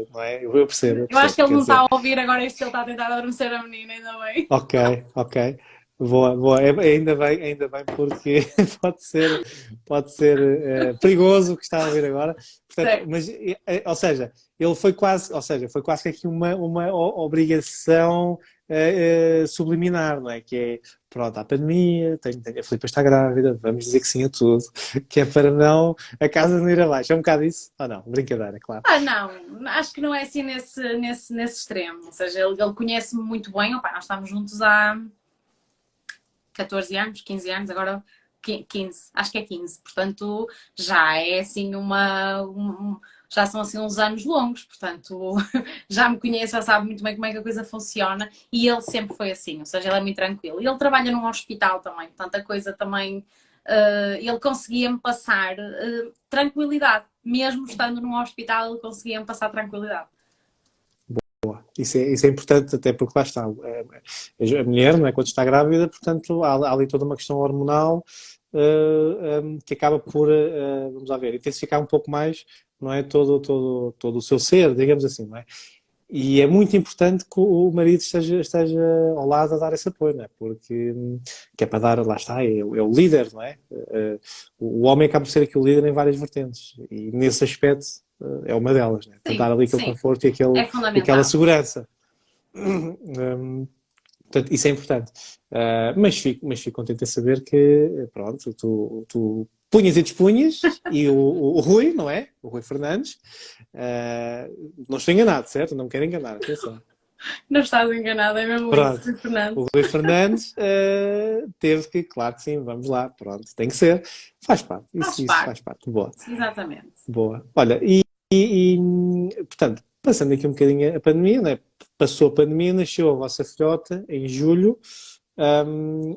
não é? Eu percebo, eu Eu acho percebo. que ele Quer não está dizer, a ouvir agora isto que ele está a tentar adormecer a menina, ainda bem. ok, ok. Boa, boa. Ainda bem, porque pode ser perigoso o que está a ouvir agora. Portanto, Certo. mas, ou seja, foi quase que aqui uma obrigação subliminar, não é? Que é, pronto, há pandemia, a Filipa está grávida, vamos dizer que sim a tudo, que é para não, a casa não ir abaixo. É um bocado isso? Ou não? Brincadeira, claro. Não, acho que não é assim nesse extremo. Ou seja, ele conhece-me muito bem. Opa, nós estamos juntos há 14 anos, 15 anos, agora 15, acho que é 15. Portanto, já é assim já são assim uns anos longos, portanto, já me conhece, já sabe muito bem como é que a coisa funciona e ele sempre foi assim, ou seja, ele é muito tranquilo. E ele trabalha num hospital também, portanto, a coisa também, ele conseguia-me passar tranquilidade, mesmo estando num hospital, ele conseguia-me passar tranquilidade. Isso é importante, até porque lá está. A mulher, não é, quando está grávida, portanto, há ali toda uma questão hormonal que acaba por, vamos lá ver, intensificar um pouco mais, não é, todo o seu ser, digamos assim, não é? E é muito importante que o marido esteja ao lado a dar esse apoio, não é? Porque que é para dar, lá está, é o líder, não é? O homem acaba por ser aqui o líder em várias vertentes e nesse aspecto é uma delas, né? Para dar Sim, ali aquele sim, conforto é e aquela fundamental. segurança. Portanto, isso é importante. Mas fico contente em saber que, pronto, tu punhas e despunhas e o Rui, não é? O Rui Fernandes, não estou enganado, certo? Não me quero enganar, atenção. Não estás enganado, é mesmo isso, Pronto. Fernando. O Rui Fernandes teve que, claro que sim, vamos lá, pronto, tem que ser. Faz parte, Faz isso parte, faz parte. Boa, exatamente. boa. Olha, portanto, passando aqui um bocadinho a pandemia, né? Passou a pandemia, nasceu a vossa filhota em julho,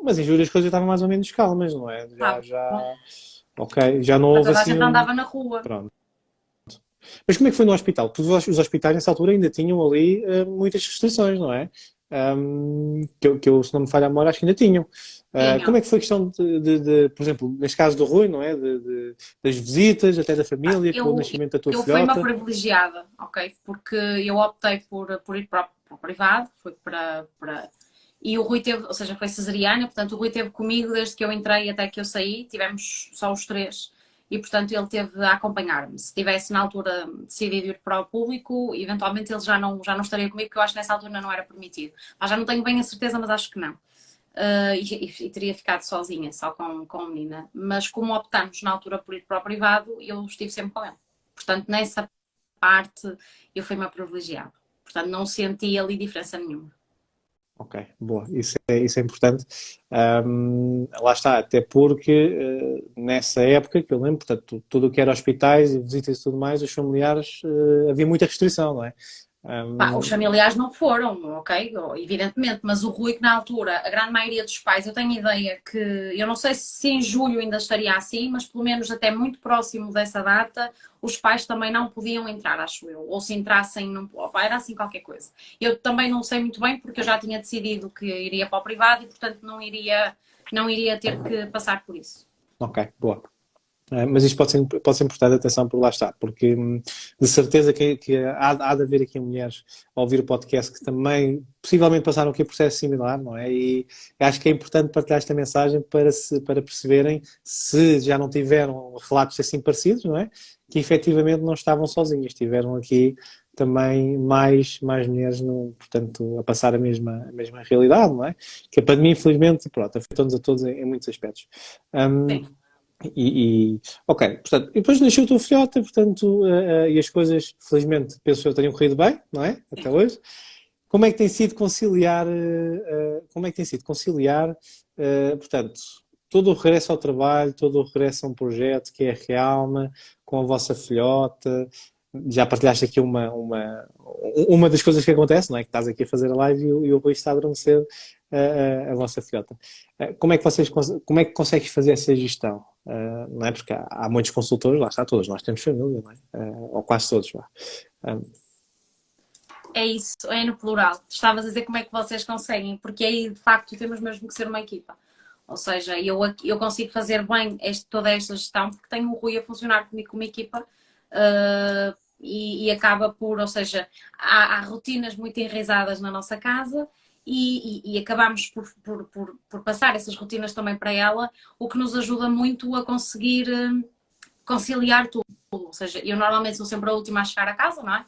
mas em julho as coisas estavam mais ou menos calmas, não é? Tá bom. Ok, já não Para houve toda a assim gente um. andava na rua. Pronto. Mas como é que foi no hospital? Porque os hospitais nessa altura ainda tinham ali muitas restrições, não é? Que eu, se não me falha a memória, acho que ainda tinham. Como Tinham. é que foi a questão por exemplo, neste caso do Rui, não é? Das visitas, até da Pá, família, com o nascimento da tua eu fui uma filhota? privilegiada, ok? Porque eu optei por ir para o privado, fui para. E o Rui teve, ou seja, foi cesariana, portanto o Rui teve comigo desde que eu entrei até que eu saí, tivemos só os três. E portanto ele teve a acompanhar-me. Se tivesse na altura decidido ir para o público, eventualmente ele já não estaria comigo, porque eu acho que nessa altura não era permitido. Mas já não tenho bem a certeza, mas acho que não. E teria ficado sozinha, só com a menina. Mas como optamos na altura por ir para o privado, eu estive sempre com ele. Portanto, nessa parte, eu fui uma privilegiada. Portanto, não senti ali diferença nenhuma. Ok, boa, isso é importante. Lá está, até porque nessa época que eu lembro, portanto, tudo o que era hospitais e visitas e tudo mais, os familiares, havia muita restrição, não é? Pá, os Um, familiares não foram, ok? Evidentemente, mas o Rui, que na altura, a grande maioria dos pais, eu tenho ideia que, eu não sei se em julho ainda estaria assim, mas pelo menos até muito próximo dessa data, os pais também não podiam entrar, acho eu. Ou se entrassem, não, opa, era assim qualquer coisa. Eu também não sei muito bem, porque eu já tinha decidido que iria para o privado e, portanto, não iria ter que passar por isso. ok, boa. Mas isto pode ser importante, atenção, por lá está, porque de certeza que há de haver aqui mulheres a ouvir o podcast que também possivelmente passaram aqui um processo similar, não é? E acho que é importante partilhar esta mensagem para perceberem, se já não tiveram relatos assim parecidos, não é? Que efetivamente não estavam sozinhas, tiveram aqui também mais mulheres, portanto, a passar a mesma realidade, não é? Que a pandemia, infelizmente, pronto, afetou-nos a todos em muitos aspectos. Um, Sim. ok, portanto, e depois nasceu o teu filhote, portanto, e as coisas, felizmente, penso eu, tenham corrido bem, não é? Até hoje. Como é que tem sido conciliar, portanto, todo o regresso ao trabalho, todo o regresso a um projeto que é a Realma, com a vossa filhota? Já partilhaste aqui uma das coisas que acontece, não é? Que estás aqui a fazer a live e o Rui está a adormecer a vossa filhota. Como é que consegues fazer essa gestão? Não é? Porque há muitos consultores, lá está, todos nós temos família, não é? Ou quase todos, lá. É isso, é no plural. Estavas a dizer como é que vocês conseguem, porque aí de facto temos mesmo que ser uma equipa. Ou seja, eu consigo fazer bem toda esta gestão porque tenho o Rui a funcionar comigo como equipa e acaba por, ou seja, há rotinas muito enraizadas na nossa casa e acabamos por passar essas rotinas também para ela, o que nos ajuda muito a conseguir conciliar tudo. Ou seja, eu normalmente sou sempre a última a chegar a casa, não é?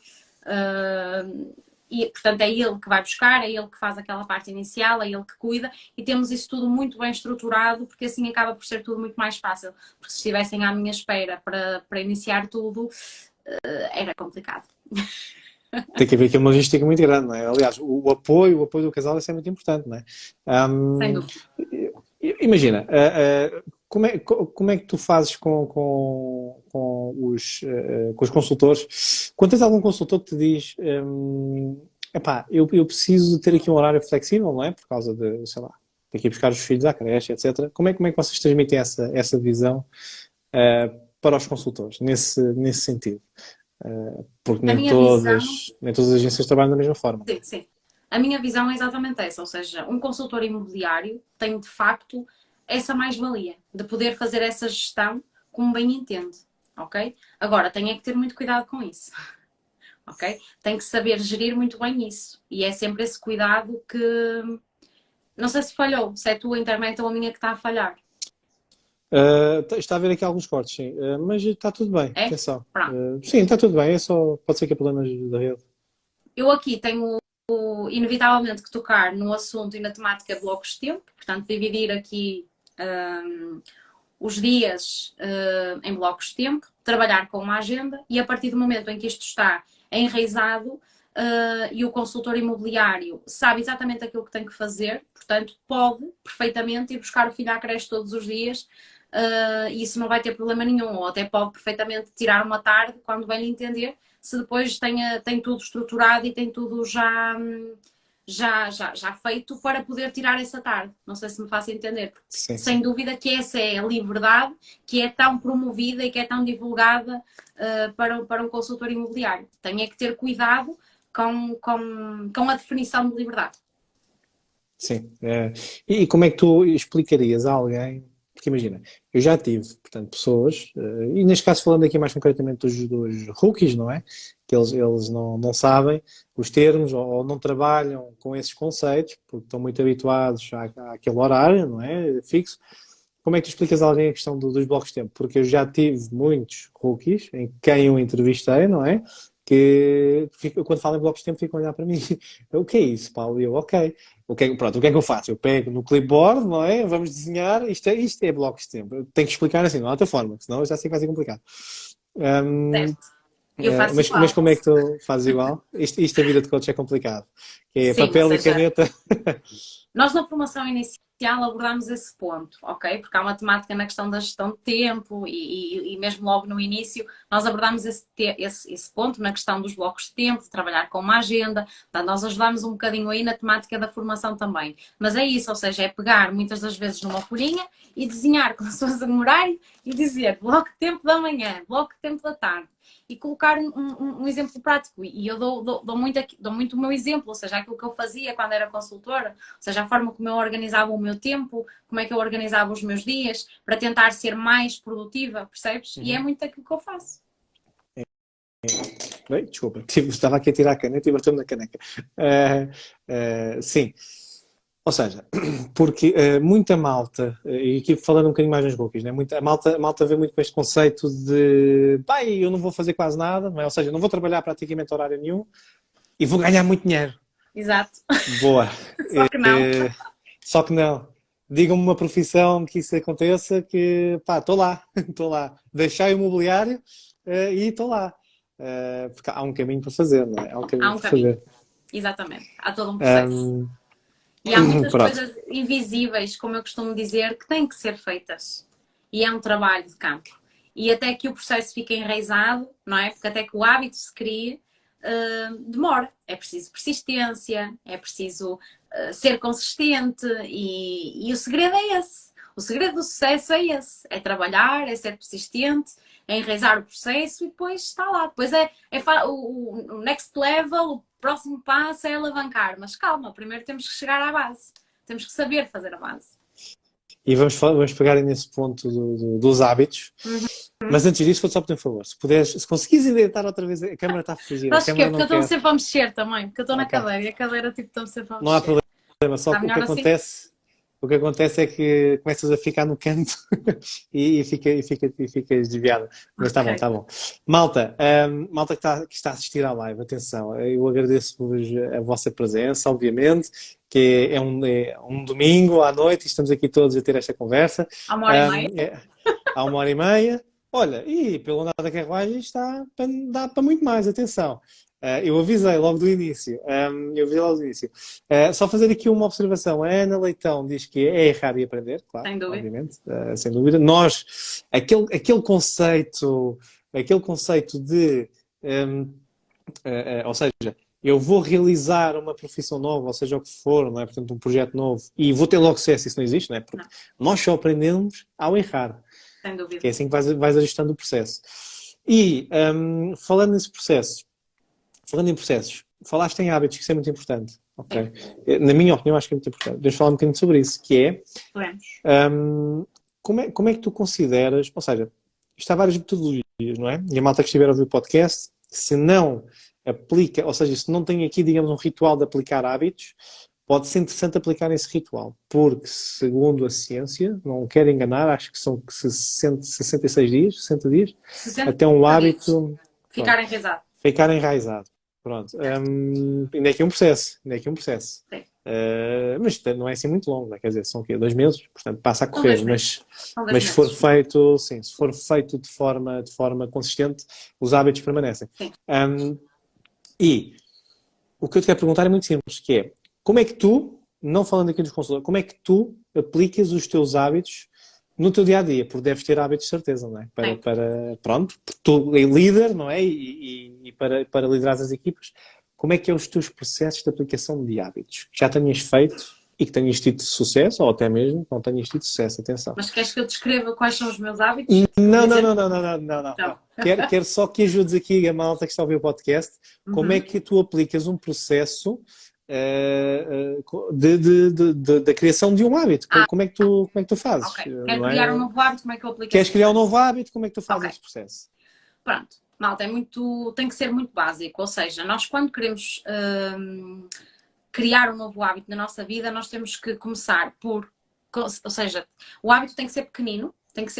E portanto é ele que vai buscar, é ele que faz aquela parte inicial, é ele que cuida e temos isso tudo muito bem estruturado porque assim acaba por ser tudo muito mais fácil. Porque se estivessem à minha espera para iniciar tudo, era complicado. Tem que haver aqui uma logística muito grande, não é? Aliás, o apoio do casal é muito importante, não é? Sem Um, dúvida. Imagina, como é que tu fazes com os consultores? Quando tens algum consultor que te diz, epá, eu preciso ter aqui um horário flexível, não é? Por causa de, sei lá, ter que ir buscar os filhos à creche, etc. Como é que vocês transmitem essa visão para os consultores, nesse sentido? Porque A nem minha visão, todas, nem todas as agências trabalham da mesma forma. sim, sim. A minha visão é exatamente essa, ou seja, um consultor imobiliário tem de facto essa mais-valia de poder fazer essa gestão como bem entende, ok? Agora, tem é que ter muito cuidado com isso. ok? Tem que saber gerir muito bem isso. E é sempre esse cuidado que... Não sei se falhou, se é a tua internet ou a minha que está a falhar. Está a haver aqui alguns cortes, sim. Mas está tudo bem, É? atenção. Pronto. Sim, está tudo bem, é só, pode ser que é problemas da rede. Eu aqui tenho inevitavelmente que tocar no assunto e na temática de blocos de tempo, portanto, dividir aqui os dias em blocos de tempo, trabalhar com uma agenda e a partir do momento em que isto está enraizado e o consultor imobiliário sabe exatamente aquilo que tem que fazer, portanto, pode perfeitamente ir buscar o filho à creche todos os dias e isso não vai ter problema nenhum, ou até pode perfeitamente tirar uma tarde quando bem lhe entender, se depois tem tudo estruturado e tem tudo já feito para poder tirar essa tarde. Não sei se me faço entender, porque Sim, sem sim. dúvida que essa é a liberdade que é tão promovida e que é tão divulgada para um consultor imobiliário. Tem é que ter cuidado com a definição de liberdade. Sim. E como é que tu explicarias a alguém? Porque imagina, eu já tive, portanto, pessoas, e neste caso falando aqui mais concretamente dos rookies, não é? Que eles não sabem os termos ou não trabalham com esses conceitos, porque estão muito habituados àquele horário, não é? Fixo. Como é que tu explicas a alguém a questão dos blocos de tempo? Porque eu já tive muitos rookies em quem eu entrevistei, não é? Que quando falam em blocos de tempo ficam a olhar para mim. O que é isso, Paulo? E eu, ok. Pronto, o que é que eu faço? Eu pego no clipboard, não é? Vamos desenhar, isto é blocos de tempo. Eu tenho que explicar assim, não há outra forma, senão eu já sei que vai ser complicado. Certo. Eu faço Mas igual. como é que tu fazes igual? Isto a vida de coach é complicado. Que é Sim, ou papel e seja, caneta. nós na formação inicial abordámos esse ponto, ok? Porque há uma temática na questão da gestão de tempo e mesmo logo no início nós abordámos esse ponto na questão dos blocos de tempo, de trabalhar com uma agenda, portanto, nós ajudámos um bocadinho aí na temática da formação também. Mas é isso, ou seja, é pegar muitas das vezes numa folhinha e desenhar com as suas um horário e dizer bloco de tempo da manhã, bloco de tempo da tarde. E colocar um exemplo prático. E eu dou muito o meu exemplo, ou seja, aquilo que eu fazia quando era consultora, ou seja, a forma como eu organizava o meu tempo, como é que eu organizava os meus dias, para tentar ser mais produtiva, percebes? E é muito aquilo que eu faço. Bem, desculpa, estava aqui a tirar a caneta e bateu-me na caneca. Sim. Ou seja, porque muita malta, e aqui falando um bocadinho mais nos rookies, né? A malta vê muito com este conceito de pai, eu não vou fazer quase nada, não é? Ou seja, não vou trabalhar praticamente horário nenhum e vou ganhar muito dinheiro. Exato. Boa. Só que não. Só que não. Digam-me uma profissão que isso aconteça que, pá, estou lá, estou lá. Deixei o imobiliário e estou lá. Porque há um caminho para fazer, não é? Há um Há caminho um para caminho. fazer. Exatamente. Há todo um processo. E há muitas Pronto. coisas invisíveis, como eu costumo dizer, que têm que ser feitas. E é um trabalho de campo. E até que o processo fique enraizado, não é? Porque até que o hábito se crie, demora. É preciso persistência, é preciso ser consistente e o segredo é esse. O segredo do sucesso é esse. É trabalhar, é ser persistente, é enraizar o processo e depois está lá. Depois o next level, o próximo passo é alavancar. Mas calma, primeiro temos que chegar à base. Temos que saber fazer a base. E vamos pegar nesse ponto dos hábitos. Mas antes disso, vou-te só pedir um favor. Se conseguires identificar outra vez, a câmara está a fugir. A Sabes porquê? câmara Porque não eu estou quer. sempre a mexer também. Porque eu estou na Ok. cadeira e a cadeira tipo estou sempre a Não há mexer. problema. Só Está que melhor assim? o que acontece é que começas a ficar no canto e ficas desviado. Mas está bom, Ok. está bom. Malta, malta que está a assistir à live, atenção, eu agradeço-vos a vossa presença, obviamente, que é um domingo à noite e estamos aqui todos a ter esta conversa. Há uma hora e meia. Há uma hora e meia. Olha, e pelo andar da carruagem dá para muito mais, atenção. Eu avisei logo do início. Só fazer aqui uma observação. A Ana Leitão diz que é errar e aprender, claro, Sem dúvida. obviamente, sem dúvida. Nós, aquele conceito de, ou seja, eu vou realizar uma profissão nova, ou seja o que for, não é? Portanto, um projeto novo, e vou ter logo sucesso, isso não existe, não é? Porque nós só aprendemos ao errar. Sem dúvida. Que é assim que vais ajustando o processo. E, falando em processos, falaste em hábitos, que isso é muito importante. Okay? Na minha opinião, acho que é muito importante. Deixa eu falar um bocadinho sobre isso, que é, como é que tu consideras, ou seja, isto há várias metodologias, não é? E a malta que estiver a ouvir o podcast, se não aplica, ou seja, se não tem aqui, digamos, um ritual de aplicar hábitos, pode ser interessante aplicar esse ritual, porque, segundo a ciência, não quero enganar, acho que são 66 dias, 60 dias, 60 até um dias. hábito Ficar enraizado. ficar enraizado. Pronto. Ainda é aqui um processo. Ainda é aqui um processo. Mas não é assim muito longo, né? Quer dizer, são o quê? 2 meses? Portanto, passa a correr. Mas se for feito, sim, se for feito de forma consistente, os hábitos permanecem. E o que eu te quero perguntar é muito simples, que é, como é que tu, não falando aqui dos consultores, como é que tu aplicas os teus hábitos no teu dia-a-dia? Porque deves ter hábitos de certeza, não é? Pronto, tu é líder, não é? E para liderar as equipas, como é que é os teus processos de aplicação de hábitos? Que já tenhas feito e que tenhas tido sucesso, ou até mesmo que não tenhas tido sucesso, atenção. Mas queres que eu descreva quais são os meus hábitos? Não. Quero só que ajudes aqui a malta que está a ouvir o podcast, como é que tu aplicas um processo da criação de um hábito. Como é que tu fazes? Okay. Quero criar um novo hábito, como é que eu aplico? Queres criar um novo hábito, como é que tu fazes esse processo? Pronto, malta, tem que ser muito básico, ou seja, nós quando queremos criar um novo hábito na nossa vida, nós temos que começar ou seja, o hábito tem que ser pequenino,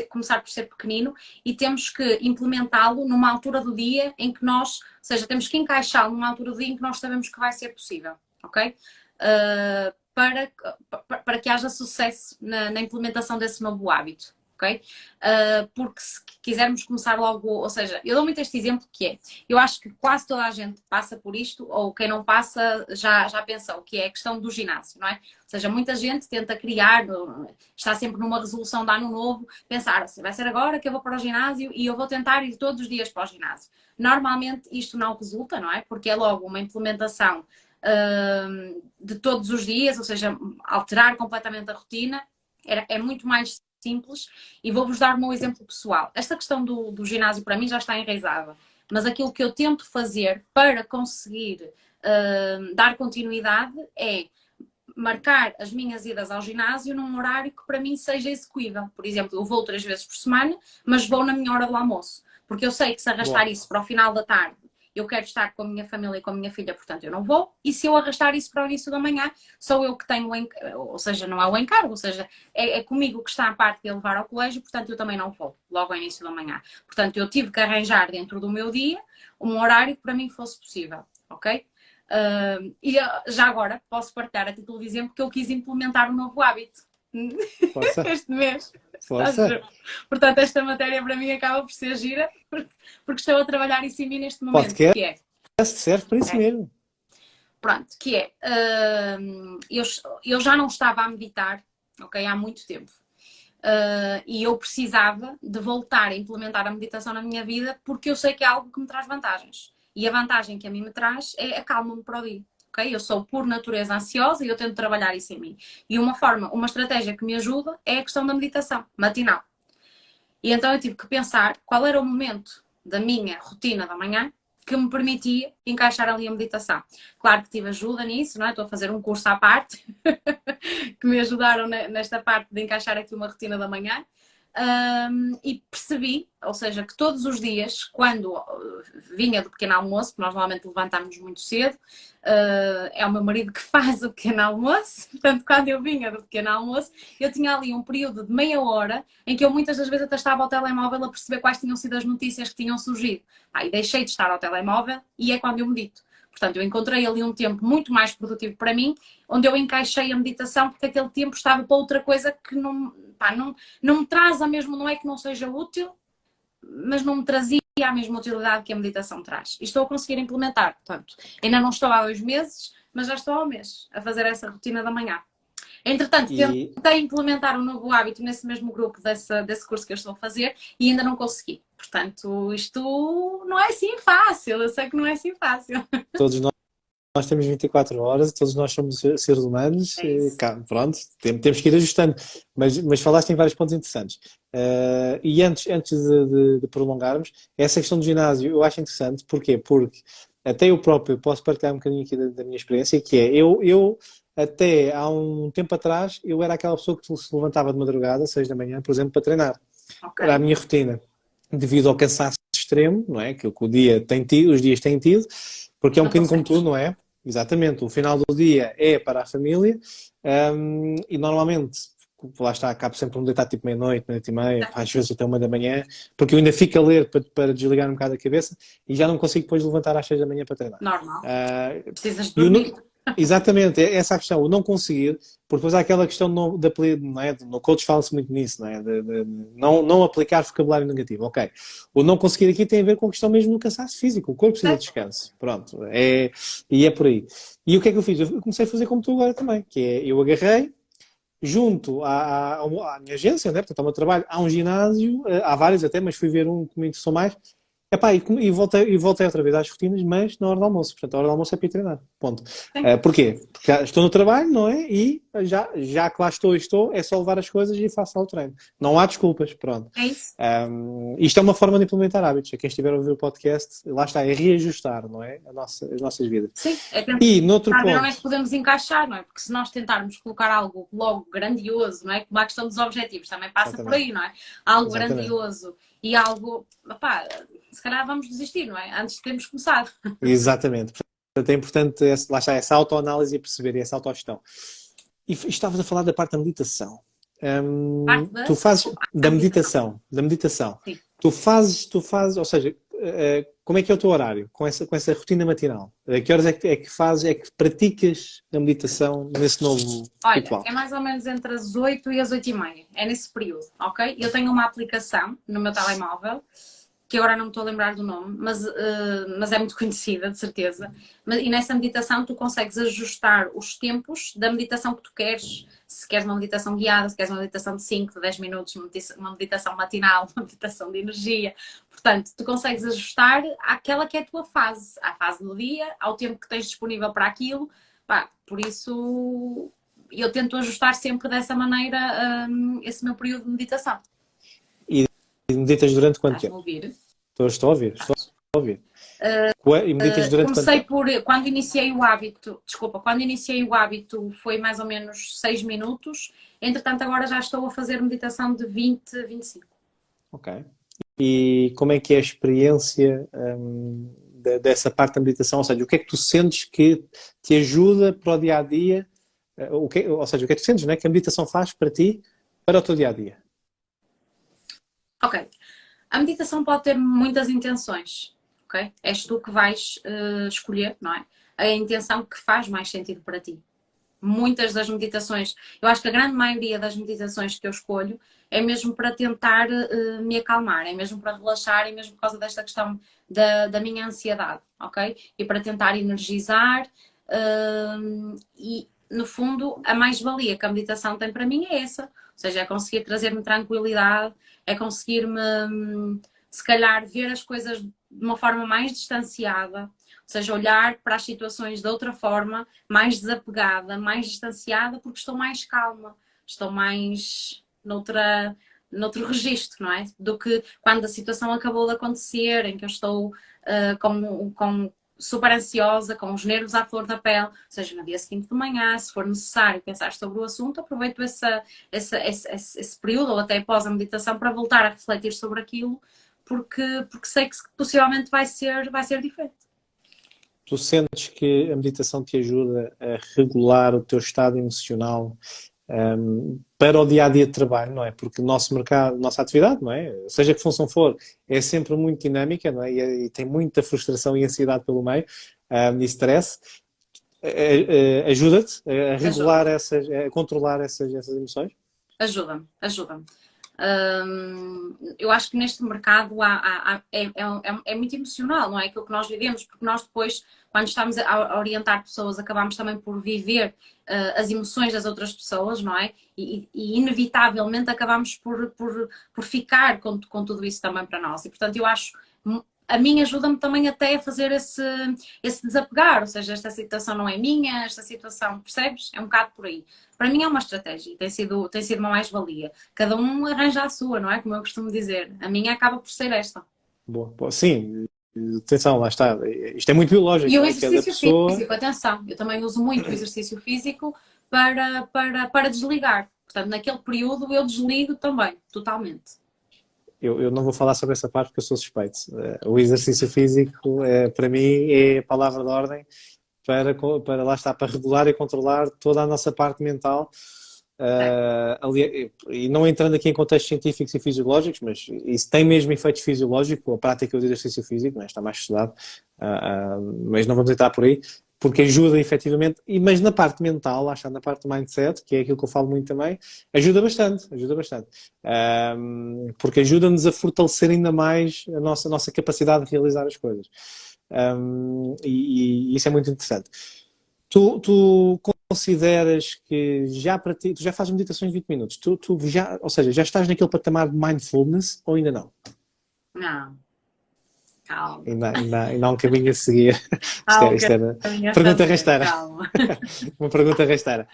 começar por ser pequenino e temos que implementá-lo numa altura do dia em que ou seja, temos que encaixá-lo numa altura do dia em que nós sabemos que vai ser possível, ok? Para que haja sucesso na implementação desse novo hábito, ok? Porque se quisermos começar logo, ou seja, eu dou muito este exemplo que é, eu acho que quase toda a gente passa por isto, ou quem não passa já pensou, que é a questão do ginásio, não é? Ou seja, muita gente tenta criar, está sempre numa resolução de ano novo, pensar assim, vai ser agora que eu vou para o ginásio e eu vou tentar ir todos os dias para o ginásio. Normalmente isto não resulta, não é? Porque é logo uma implementação de todos os dias, ou seja, alterar completamente a rotina, é muito mais simples e vou-vos dar o meu exemplo pessoal. Esta questão do ginásio para mim já está enraizada, mas aquilo que eu tento fazer para conseguir dar continuidade é marcar as minhas idas ao ginásio num horário que para mim seja execuível. Por exemplo, eu vou 3 vezes por semana, mas vou na minha hora do almoço, porque eu sei que se arrastar isso para o final da tarde, eu quero estar com a minha família e com a minha filha, portanto eu não vou. E se eu arrastar isso para o início da manhã, sou eu que tenho, ou seja, não é o encargo, ou seja, é comigo que está a parte de levar ao colégio, portanto eu também não vou, logo ao início da manhã. Portanto, eu tive que arranjar dentro do meu dia um horário que para mim fosse possível, ok? E já agora posso partilhar a título de exemplo que eu quis implementar um novo hábito este mês. Portanto, esta matéria para mim acaba por ser gira porque estou a trabalhar isso em mim neste momento. Que é, serve para isso mesmo. Pronto, que é eu já não estava a meditar, ok, há muito tempo. E eu precisava de voltar a implementar a meditação na minha vida porque eu sei que é algo que me traz vantagens. E a vantagem que a mim me traz é a calma-me para o dia. Okay? Eu sou por natureza ansiosa e eu tento trabalhar isso em mim. E uma estratégia que me ajuda é a questão da meditação matinal. E então eu tive que pensar qual era o momento da minha rotina da manhã que me permitia encaixar ali a meditação. Claro que tive ajuda nisso, não é? Estou a fazer um curso à parte que me ajudaram nesta parte de encaixar aqui uma rotina da manhã. E percebi, ou seja, que todos os dias, quando vinha do pequeno almoço, porque nós normalmente levantamos muito cedo, é o meu marido que faz o pequeno almoço, portanto, quando eu vinha do pequeno almoço, eu tinha ali um período de meia hora em que eu muitas das vezes até estava ao telemóvel a perceber quais tinham sido as notícias que tinham surgido. E deixei de estar ao telemóvel e é quando eu medito. Portanto, eu encontrei ali um tempo muito mais produtivo para mim, onde eu encaixei a meditação, porque aquele tempo estava para outra coisa que não me traz a mesmo, não é que não seja útil, mas não me trazia a mesma utilidade que a meditação traz. E estou a conseguir implementar, portanto, ainda não estou há 2 meses, mas já estou há 1 mês a fazer essa rotina da manhã. Entretanto, tentei implementar um novo hábito nesse mesmo grupo desse curso que eu estou a fazer e ainda não consegui. Portanto, isto não é assim fácil, eu sei que não é assim fácil. Todos nós temos 24 horas, todos nós somos seres humanos, pronto, temos que ir ajustando. Mas falaste em vários pontos interessantes. E antes de prolongarmos, essa questão do ginásio eu acho interessante. Porquê? Porque até eu próprio posso partilhar um bocadinho aqui da minha experiência, que é, eu até há um tempo atrás, eu era aquela pessoa que se levantava de madrugada, 6 da manhã, por exemplo, para treinar. Era a minha rotina. Devido ao cansaço extremo, não é? Que o dia tem tido, os dias têm tido, porque é um Não bocadinho como consegues. tu, não é? Exatamente, o final do dia é para a família, e normalmente, lá está, acabo sempre por me deitar tipo meia-noite, meia-noite e meia, às vezes até 1 da manhã, porque eu ainda fico a ler para desligar um bocado a cabeça e já não consigo depois levantar às 6 da manhã para treinar. Normal. Precisas E o dormir. exatamente, é essa a questão, o não conseguir, porque depois há aquela questão da não é? No coach fala-se muito nisso, não é? De não aplicar vocabulário negativo, ok. O não conseguir aqui tem a ver com a questão mesmo do cansaço físico, o corpo precisa de descanso, pronto, e é por aí. E o que é que eu fiz? Eu comecei a fazer como tu agora também, que é, eu agarrei, junto à minha agência, né? Portanto, ao meu trabalho, há um ginásio, há vários até, mas fui ver um que me interessou mais. Epá, e voltei outra vez às rotinas, mas na hora do almoço. Portanto, a hora do almoço é para ir treinar. Ponto. Porquê? Porque estou no trabalho, não é? E já que lá estou, é só levar as coisas e faço lá o treino. Não há desculpas, pronto. É isso. Isto é uma forma de implementar hábitos. A quem estiver a ouvir o podcast, lá está, é reajustar, não é? As nossas vidas. Sim, é E, noutro tentar ver ponto, onde é que podemos encaixar, não é? Porque se nós tentarmos colocar algo logo grandioso, não é? Como a questão dos objetivos também passa por aí, não é? Algo Exatamente. grandioso e algo, opá, se calhar vamos desistir, não é? Antes de termos começado. Exatamente. Portanto, é importante, lá está, essa autoanálise e perceber, essa autogestão. E estavas a falar da parte da meditação. Parte da Tu fazes da meditação. meditação. Sim. Tu fazes, ou seja, como é que é o teu horário com essa rotina matinal? A que horas é que fazes, é que praticas a meditação nesse novo Olha, ritual? é mais ou menos entre as 8 e as 8h30. É nesse período, ok? Eu tenho uma aplicação no meu telemóvel, que agora não me estou a lembrar do nome, mas é muito conhecida, de certeza. E nessa meditação tu consegues ajustar os tempos da meditação que tu queres. Se queres uma meditação guiada, se queres uma meditação de 5, de 10 minutos, uma meditação matinal, uma meditação de energia. Portanto, tu consegues ajustar àquela que é a tua fase. À fase do dia, ao tempo que tens disponível para aquilo. Pá, por isso, eu tento ajustar sempre dessa maneira esse meu período de meditação. E meditas durante quanto Estás-me a tempo? ouvir? Estou a ouvir, estou a ouvir. E meditas durante quanto Comecei tempo? quando iniciei o hábito, desculpa, quando iniciei o hábito foi mais ou menos 6 minutos, entretanto agora já estou a fazer meditação de 20, 25. Ok. E como é que é a experiência dessa parte da meditação? Ou seja, o que é que tu sentes que te ajuda para o dia a dia? Ou seja, o que é que tu sentes, né, que a meditação faz para ti, para o teu dia a dia? Ok. A meditação pode ter muitas intenções, ok? És tu que vais escolher, não é? A intenção que faz mais sentido para ti. Muitas das meditações, eu acho que a grande maioria das meditações que eu escolho é mesmo para tentar me acalmar, é mesmo para relaxar, é mesmo por causa desta questão da minha ansiedade, ok? E para tentar energizar e, no fundo, a mais-valia que a meditação tem para mim é essa, ou seja, é conseguir trazer-me tranquilidade, é conseguir-me, se calhar, ver as coisas de uma forma mais distanciada, ou seja, olhar para as situações de outra forma, mais desapegada, mais distanciada, porque estou mais calma, estou mais noutro registro, não é? Do que quando a situação acabou de acontecer, em que eu estou com super ansiosa, com os nervos à flor da pele, ou seja, no dia seguinte de manhã, se for necessário pensar sobre o assunto, aproveito esse período, ou até após a meditação, para voltar a refletir sobre aquilo, porque sei que possivelmente vai ser diferente. Tu sentes que a meditação te ajuda a regular o teu estado emocional para o dia-a-dia de trabalho, não é? Porque o nosso mercado, nossa atividade, não é? Seja que função for, é sempre muito dinâmica, não é? E tem muita frustração e ansiedade pelo meio, e stress. Ajuda-te a regular a controlar essas emoções? Ajuda-me. Eu acho que neste mercado é muito emocional, não é? Aquilo que nós vivemos, porque nós depois, quando estamos a orientar pessoas, acabamos também por viver as emoções das outras pessoas, não é? E inevitavelmente acabamos por ficar com tudo isso também para nós. E portanto eu acho, a mim ajuda-me também até a fazer esse desapegar, ou seja, esta situação não é minha, esta situação, percebes? É um bocado por aí. Para mim é uma estratégia e tem sido uma mais-valia. Cada um arranja a sua, não é? Como eu costumo dizer. A minha acaba por ser esta. Boa. Sim, atenção, lá está. Isto é muito biológico, E o não é? Cada exercício pessoa... físico, atenção, eu também uso muito o exercício físico para desligar. Portanto, naquele período eu desligo também, totalmente. eu não vou falar sobre essa parte porque eu sou suspeito. O exercício físico, para mim, é a palavra de ordem para lá está, para regular e controlar toda a nossa parte mental. E não entrando aqui em contextos científicos e fisiológicos, mas isso tem mesmo efeitos fisiológicos, a prática do exercício físico, está mais estudado, mas não vamos entrar por aí, porque ajuda efetivamente, mas na parte mental, lá está, na parte do mindset, que é aquilo que eu falo muito também, ajuda bastante, porque ajuda-nos a fortalecer ainda mais a nossa capacidade de realizar as coisas. E isso é muito interessante. Tu consideras que já para ti, tu já fazes meditações de 20 minutos, ou seja, já estás naquele patamar de mindfulness ou ainda não? Não. Calma. Ainda há um caminho a seguir. Isto era pergunta rasteira. Uma pergunta rasteira.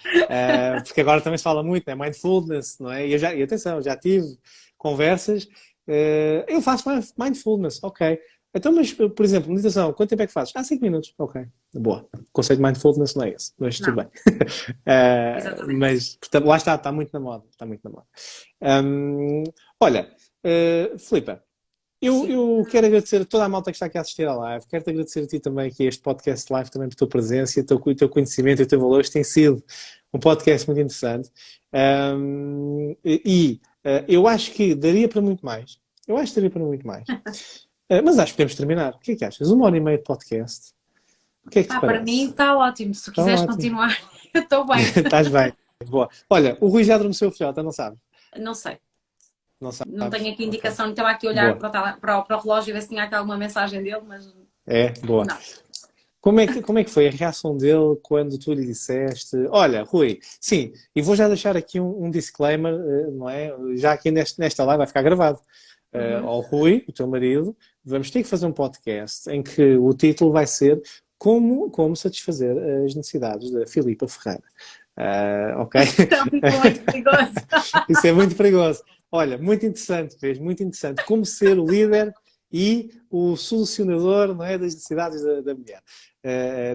Porque agora também se fala muito, né? Mindfulness, não é? E atenção, já tive conversas. Eu faço mindfulness, ok. Então, mas, por exemplo, meditação, quanto tempo é que fazes? 5 minutos, ok. Boa. O conceito de mindfulness não é esse, mas tudo bem. Mas, portanto, lá está muito na moda. Olha, Filipa, eu quero agradecer a toda a malta que está aqui a assistir à live. Quero-te agradecer a ti também aqui este podcast live, também pela tua presença, o teu conhecimento e o teu valor. Este tem sido um podcast muito interessante. Eu acho que daria para muito mais. Mas acho que podemos terminar. O que é que achas? 1h30 de podcast. O que é que te parece? Para mim está ótimo. Se tu quiseres continuar, eu estou bem. Estás bem. Boa. Olha, o Rui já adormeceu o filhote, não sabe? Não sei. Não Não tenho aqui indicação, então estava aqui a olhar para o relógio e ver se tinha aqui alguma mensagem dele, mas... Boa. Não. Como é que foi a reação dele quando tu lhe disseste, olha, Rui, sim, e vou já deixar aqui um disclaimer, não é? Já aqui nesta live vai ficar gravado. Ao Rui, o teu marido, vamos ter que fazer um podcast em que o título vai ser Como satisfazer as necessidades da Filipa Ferreira. Ok? Muito perigoso. Isso é muito perigoso. Olha, muito interessante, muito interessante. Como ser o líder e o solucionador, não é, das necessidades da mulher.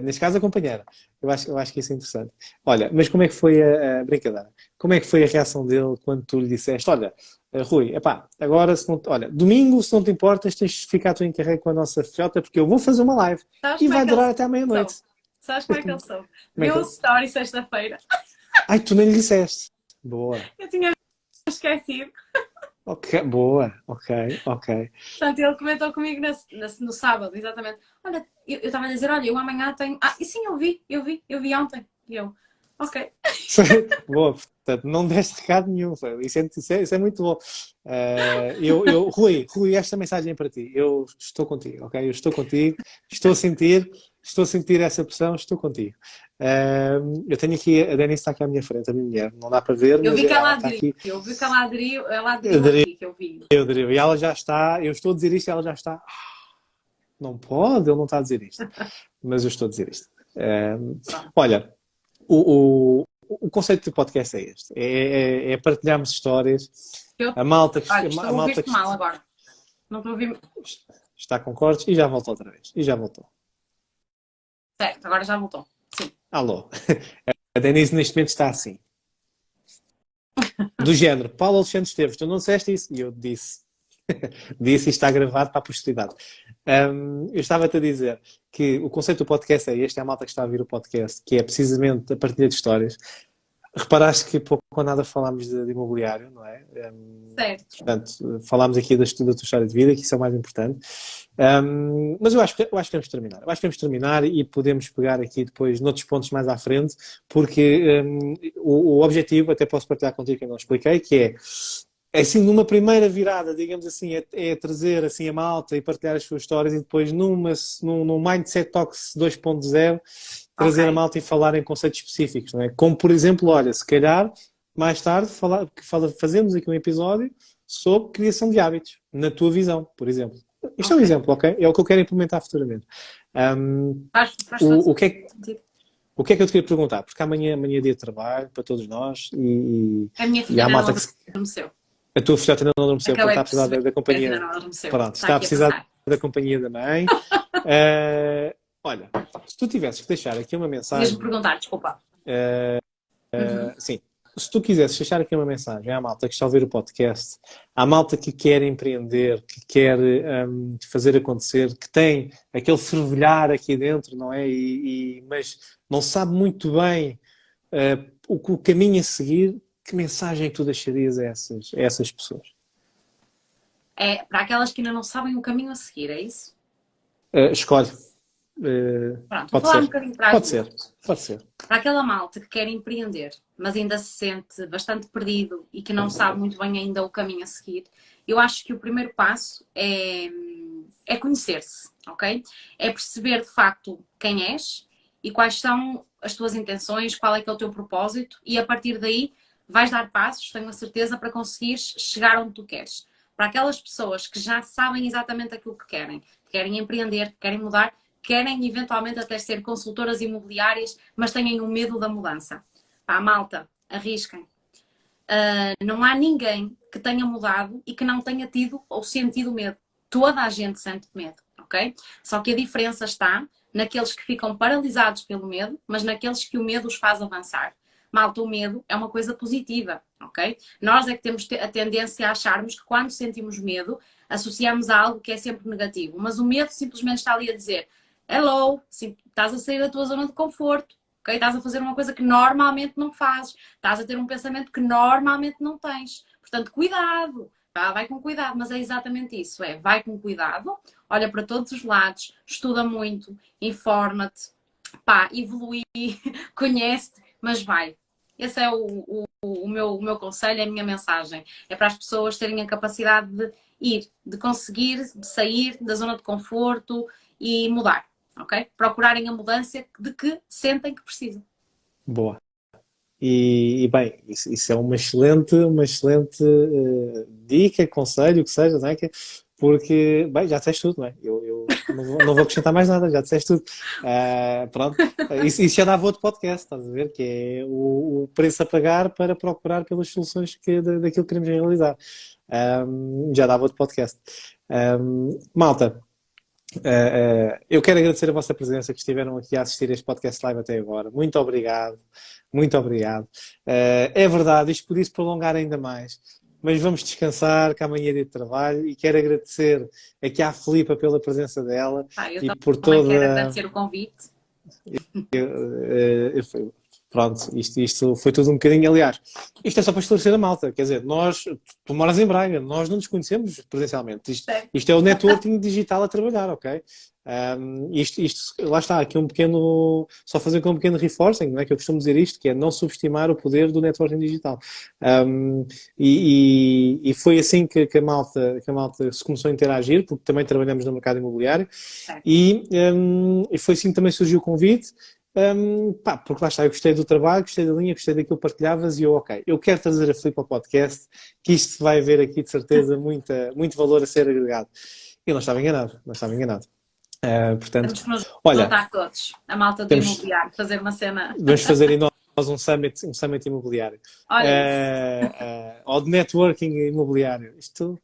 Neste caso, a companheira. Eu acho que isso é interessante. Olha, mas como é que foi a brincadeira? Como é que foi a reação dele quando tu lhe disseste, olha, Rui, agora, domingo, se não te importas, tens de ficar tu encarregue com a nossa filhota, porque eu vou fazer uma live e vai durar até à meia-noite. Sabes como é que ele sou? Meu story sexta-feira. Ai, tu nem lhe disseste. Boa. Eu tinha esquecido. Ok, boa. Ok. Portanto, ele comentou comigo no sábado, exatamente. Olha, eu estava a dizer, olha, eu amanhã tenho... e sim, eu vi ontem. E eu, ok. Boa, portanto, não deste recado nenhum. Isso é muito bom. Rui, esta mensagem é para ti. Eu estou contigo, ok? Eu estou contigo, estou a sentir essa pressão, estou contigo. Eu tenho aqui, a Denise está aqui à minha frente, a minha mulher, não dá para ver, eu mas vi que ela está aqui. Eu vi que ela aderiu aqui, que eu vi. E ela já está, eu estou a dizer isto e ela já está, não pode, ele não está a dizer isto. Mas eu estou a dizer isto. Olha, o conceito do podcast é este, é partilharmos histórias. A malta que... Estou a ouvir-te mal agora. Não estou a ouvir... Está com cortes e já voltou outra vez. E já voltou. Certo, agora já voltou. Sim. Alô. A Denise neste momento está assim. Do género, Paulo Alexandre Esteves, tu não disseste isso? E eu disse. Disse e está gravado para a posteridade. Eu estava-te a dizer que o conceito do podcast é este, é a malta que está a ouvir o podcast, que é precisamente a partilha de histórias. Reparaste que pouco ou nada falámos de imobiliário, não é? Certo. Portanto, falámos aqui da tua história de vida, que isso é o mais importante. Mas eu acho que podemos terminar. Eu acho que podemos terminar e podemos pegar aqui depois noutros pontos mais à frente, porque o objetivo, até posso partilhar contigo que eu não expliquei, que é assim, numa primeira virada, digamos assim, é trazer assim a malta e partilhar as suas histórias e depois num Mindset Talks 2.0 trazer a malta e falar em conceitos específicos, não é? Como, por exemplo, olha, se calhar, mais tarde, fazemos aqui um episódio sobre criação de hábitos, na tua visão, por exemplo. Isto é um exemplo, ok? É o que eu quero implementar futuramente. O que é que eu te queria perguntar? Porque amanhã é dia de trabalho para todos nós e a minha filha não adormeceu. A tua filhota ainda não adormeceu, porque está a precisar da companhia. Pronto, está a precisar da companhia da mãe. Olha, se tu tivesses que deixar aqui uma mensagem... Ias-me perguntar, desculpa. Sim. se tu quisesses deixar aqui uma mensagem à malta que está a ouvir o podcast, à malta que quer empreender, que quer fazer acontecer, que tem aquele fervilhar aqui dentro, não é? Mas não sabe muito bem o caminho a seguir, que mensagem é que tu deixarias a essas pessoas? É para aquelas que ainda não sabem o caminho a seguir, é isso? Escolhe. Pronto, vou Pode falar um ser. bocadinho para as Pode ser. duas. Pode ser. Para aquela malta que quer empreender, mas ainda se sente bastante perdido e que não sabe muito bem ainda o caminho a seguir, eu acho que o primeiro passo é conhecer-se, ok? É perceber de facto quem és e quais são as tuas intenções, qual é que é o teu propósito e a partir daí vais dar passos, tenho a certeza, para conseguires chegar onde tu queres. Para aquelas pessoas que já sabem exatamente aquilo que querem empreender, querem mudar, querem eventualmente até ser consultoras imobiliárias, mas têm o medo da mudança. Pá, malta, arrisquem. Não há ninguém que tenha mudado e que não tenha tido ou sentido medo. Toda a gente sente medo, ok? Só que a diferença está naqueles que ficam paralisados pelo medo, mas naqueles que o medo os faz avançar. Malta, o medo é uma coisa positiva, ok? Nós é que temos a tendência a acharmos que quando sentimos medo, associamos a algo que é sempre negativo. Mas o medo simplesmente está ali a dizer: hello, estás a sair da tua zona de conforto, ok? Estás a fazer uma coisa que normalmente não fazes, estás a ter um pensamento que normalmente não tens. Portanto, cuidado, tá? Vai com cuidado, mas é exatamente isso, vai com cuidado, olha para todos os lados, estuda muito, informa-te, pá, evolui, conhece-te, mas vai. Esse é o meu conselho, é a minha mensagem. É para as pessoas terem a capacidade de ir, de conseguir de sair da zona de conforto e mudar, ok? Procurarem a mudança de que sentem que precisam. Boa. Bem, isso é uma excelente dica, conselho, o que seja, não é? Porque, bem, já disseste tudo, não é? Eu não vou acrescentar mais nada, já disseste tudo. Pronto, isso já dava outro podcast, estás a ver? Que é o preço a pagar para procurar pelas soluções daquilo que queremos realizar. Já dava outro podcast. Malta, eu quero agradecer a vossa presença, que estiveram aqui a assistir este podcast live até agora. Muito obrigado, muito obrigado. É verdade, isto podia se prolongar ainda mais, mas vamos descansar, que amanhã é dia de trabalho, e quero agradecer aqui à Filipa pela presença dela Eu e por também quero toda. agradecer o convite. Pronto, isto foi tudo um bocadinho. Aliás, isto é só para esclarecer a malta. Quer dizer, tu moras em Braga, nós não nos conhecemos presencialmente. Isto é o networking digital a trabalhar, ok? Lá está, aqui um pequeno. Só fazer aqui um pequeno reforcing, não é? Que eu costumo dizer isto, que é não subestimar o poder do networking digital. E foi assim que a malta se começou a interagir, porque também trabalhamos no mercado imobiliário. E foi assim que também surgiu o convite. Porque lá está, eu gostei do trabalho, gostei da linha, gostei daquilo que partilhavas e eu quero trazer a Filipe ao podcast, que isto vai haver aqui de certeza muito valor a ser agregado. E não estava enganado, não estava enganado. Portanto, Temos que nos olha, juntar todos, a malta do imobiliário, fazer uma cena. vamos fazer em nós um summit imobiliário. Olha Ou de networking imobiliário. Isto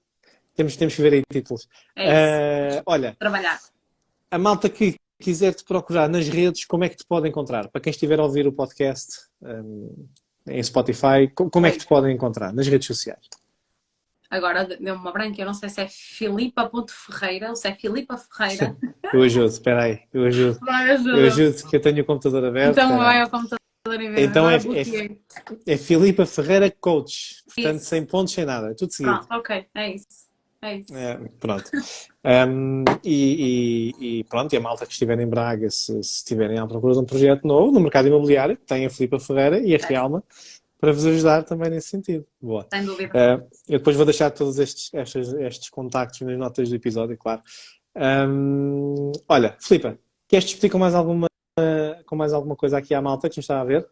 temos que ver aí títulos. é isso. Olha, Trabalhar. A malta que quiser te procurar nas redes, como é que te pode encontrar? Para quem estiver a ouvir o podcast em Spotify, como é que te podem encontrar nas redes sociais? Agora deu-me uma branca, eu não sei se é Filipa.ferreira ou se é Filipa Ferreira. Eu ajudo, espera aí, eu ajudo. Eu ajudo, que eu tenho o computador aberto. Então vai ao computador e vê. Então é Filipa Ferreira Coach, portanto isso. Sem pontos, sem nada, é tudo seguido. Pronto, ok, é isso. Pronto. Pronto, e a malta que estiver em Braga, se estiverem à procura de um projeto novo no mercado imobiliário, tem a Filipa Ferreira e a Realma para vos ajudar também nesse sentido. Boa. Sem dúvida. Eu depois vou deixar todos estes contactos nas notas do episódio, claro. Olha, Filipa, queres discutir com mais alguma coisa aqui à malta que nos está a ver?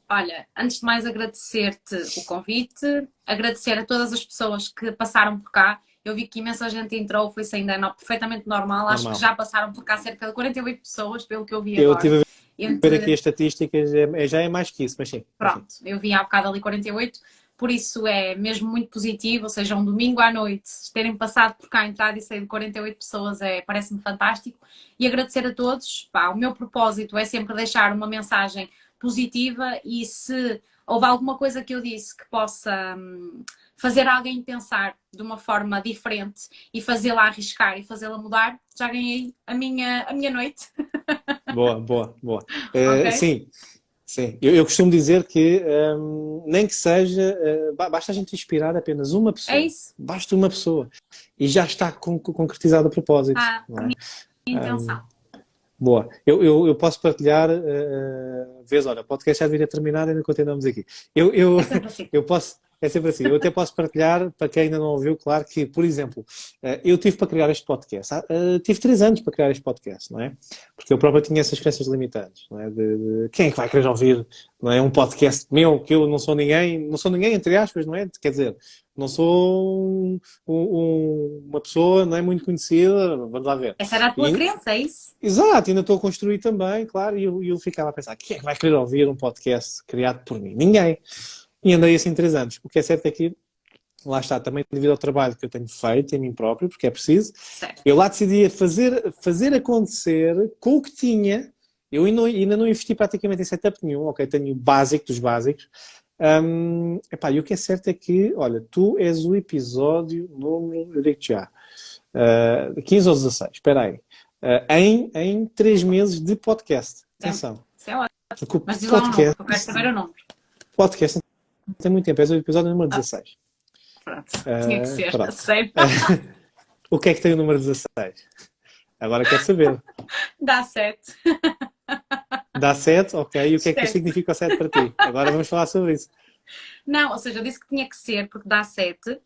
Olha, antes de mais agradecer-te o convite, agradecer a todas as pessoas que passaram por cá. Eu vi que imensa gente entrou, foi ainda perfeitamente normal. Acho que já passaram por cá cerca de 48 pessoas, pelo que eu vi agora. Eu tive a ver aqui as estatísticas, já é mais que isso, mas sim. Pronto, eu vi há bocado ali 48, por isso é mesmo muito positivo, ou seja, um domingo à noite, terem passado por cá, entrado e saído 48 pessoas, parece-me fantástico. E agradecer a todos. O meu propósito é sempre deixar uma mensagem positiva e se houve alguma coisa que eu disse que possa fazer alguém pensar de uma forma diferente e fazê-la arriscar e fazê-la mudar, já ganhei a minha noite. Boa, boa, boa. Ok? Sim, sim. Eu costumo dizer que nem que seja, basta a gente inspirar apenas uma É pessoa. isso. Basta uma pessoa. E já está concretizado o propósito. Ah, Não a é? minha intenção. Boa. Eu posso partilhar, vez, olha, o podcast já deveria terminar, ainda continuamos aqui. É sempre assim. Eu posso, é sempre assim, eu até posso partilhar, para quem ainda não ouviu, claro que, por exemplo, eu tive para criar este podcast, tive 3 anos para criar este podcast, não é? Porque eu próprio tinha essas crenças limitantes, não é? De quem é que vai querer ouvir, não é? Um podcast meu, que eu não sou ninguém, entre aspas, não é? Quer dizer, não sou uma pessoa, não é muito conhecida, vamos lá ver. Essa era a tua crença, é isso? Exato, ainda estou a construir também, claro, e eu ficava a pensar, quem é que vai querer ouvir um podcast criado por mim? Ninguém. E andei assim 3 anos. O que é certo é que, lá está, também devido ao trabalho que eu tenho feito em mim próprio, porque é preciso, Certo. eu lá decidi fazer acontecer com o que tinha. Eu ainda não investi praticamente em setup nenhum, ok? Tenho o básico dos básicos. Epá, e o que é certo é que, olha, tu és o episódio número, eu digo já, 15 ou 16, espera aí. Em 3 meses de podcast. Atenção. Isso é ótimo. Porque o Mas diz lá o número, eu quero podcast, saber o número. podcast não tem muito tempo, é o episódio número 16. Pronto, tinha que ser, Pronto. sério. O que é que tem o número 16? Agora quero saber. Dá 7. Dá 7, ok. E o que é que Esquece. significa o 7 para ti? Agora vamos falar sobre isso. Não, ou seja, eu disse que tinha que ser, porque dá 7.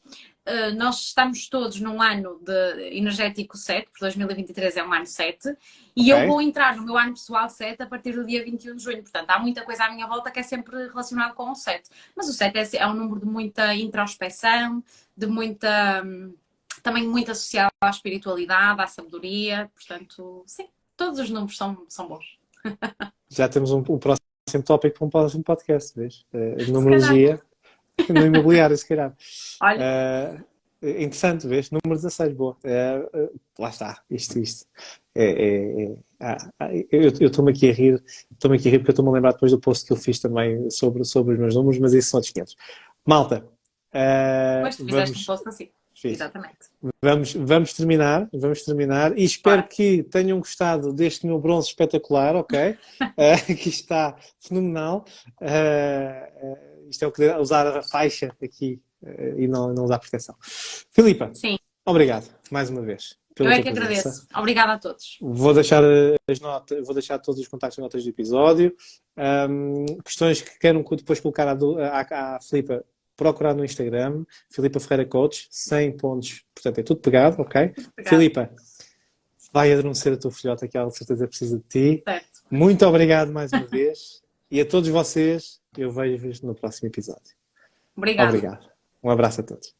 Nós estamos todos num ano de energético 7, porque 2023 é um ano 7, e eu vou entrar no meu ano pessoal 7 a partir do dia 21 de junho. Portanto, há muita coisa à minha volta que é sempre relacionada com o 7. Mas o 7 é um número de muita introspeção, de muita, também muito associado à espiritualidade, à sabedoria. Portanto, sim, todos os números são bons. Já temos um próximo tópico para um próximo podcast, vês? Se calhar. Numerologia no imobiliário, se calhar. Olha, Interessante, vês? Número 16, boa. Lá está, isto. Eu estou-me aqui a rir, porque eu estou-me a lembrar depois do post que eu fiz também sobre os meus números, mas isso são outros 500. Malta, depois tu fizeste um post assim. fiz. Exatamente. Vamos terminar e espero que tenham gostado deste meu bronze espetacular, ok? Que está fenomenal. Isto é o que usar a faixa aqui e não usar proteção. Filipa, Sim. obrigado mais uma vez. Eu é que agradeço. Obrigada a todos. Vou deixar as notas, vou deixar todos os contactos e notas do episódio. Questões que queiram depois colocar à Filipa, procurar no Instagram, Filipa Ferreira Coach, 100 pontos, portanto é tudo pegado, ok? Filipa, vai adormecer a tua filhota que ela de certeza precisa de ti. Certo. Muito obrigado mais uma vez e a todos vocês, eu vejo-vos no próximo episódio. Obrigada. Obrigado. Um abraço a todos.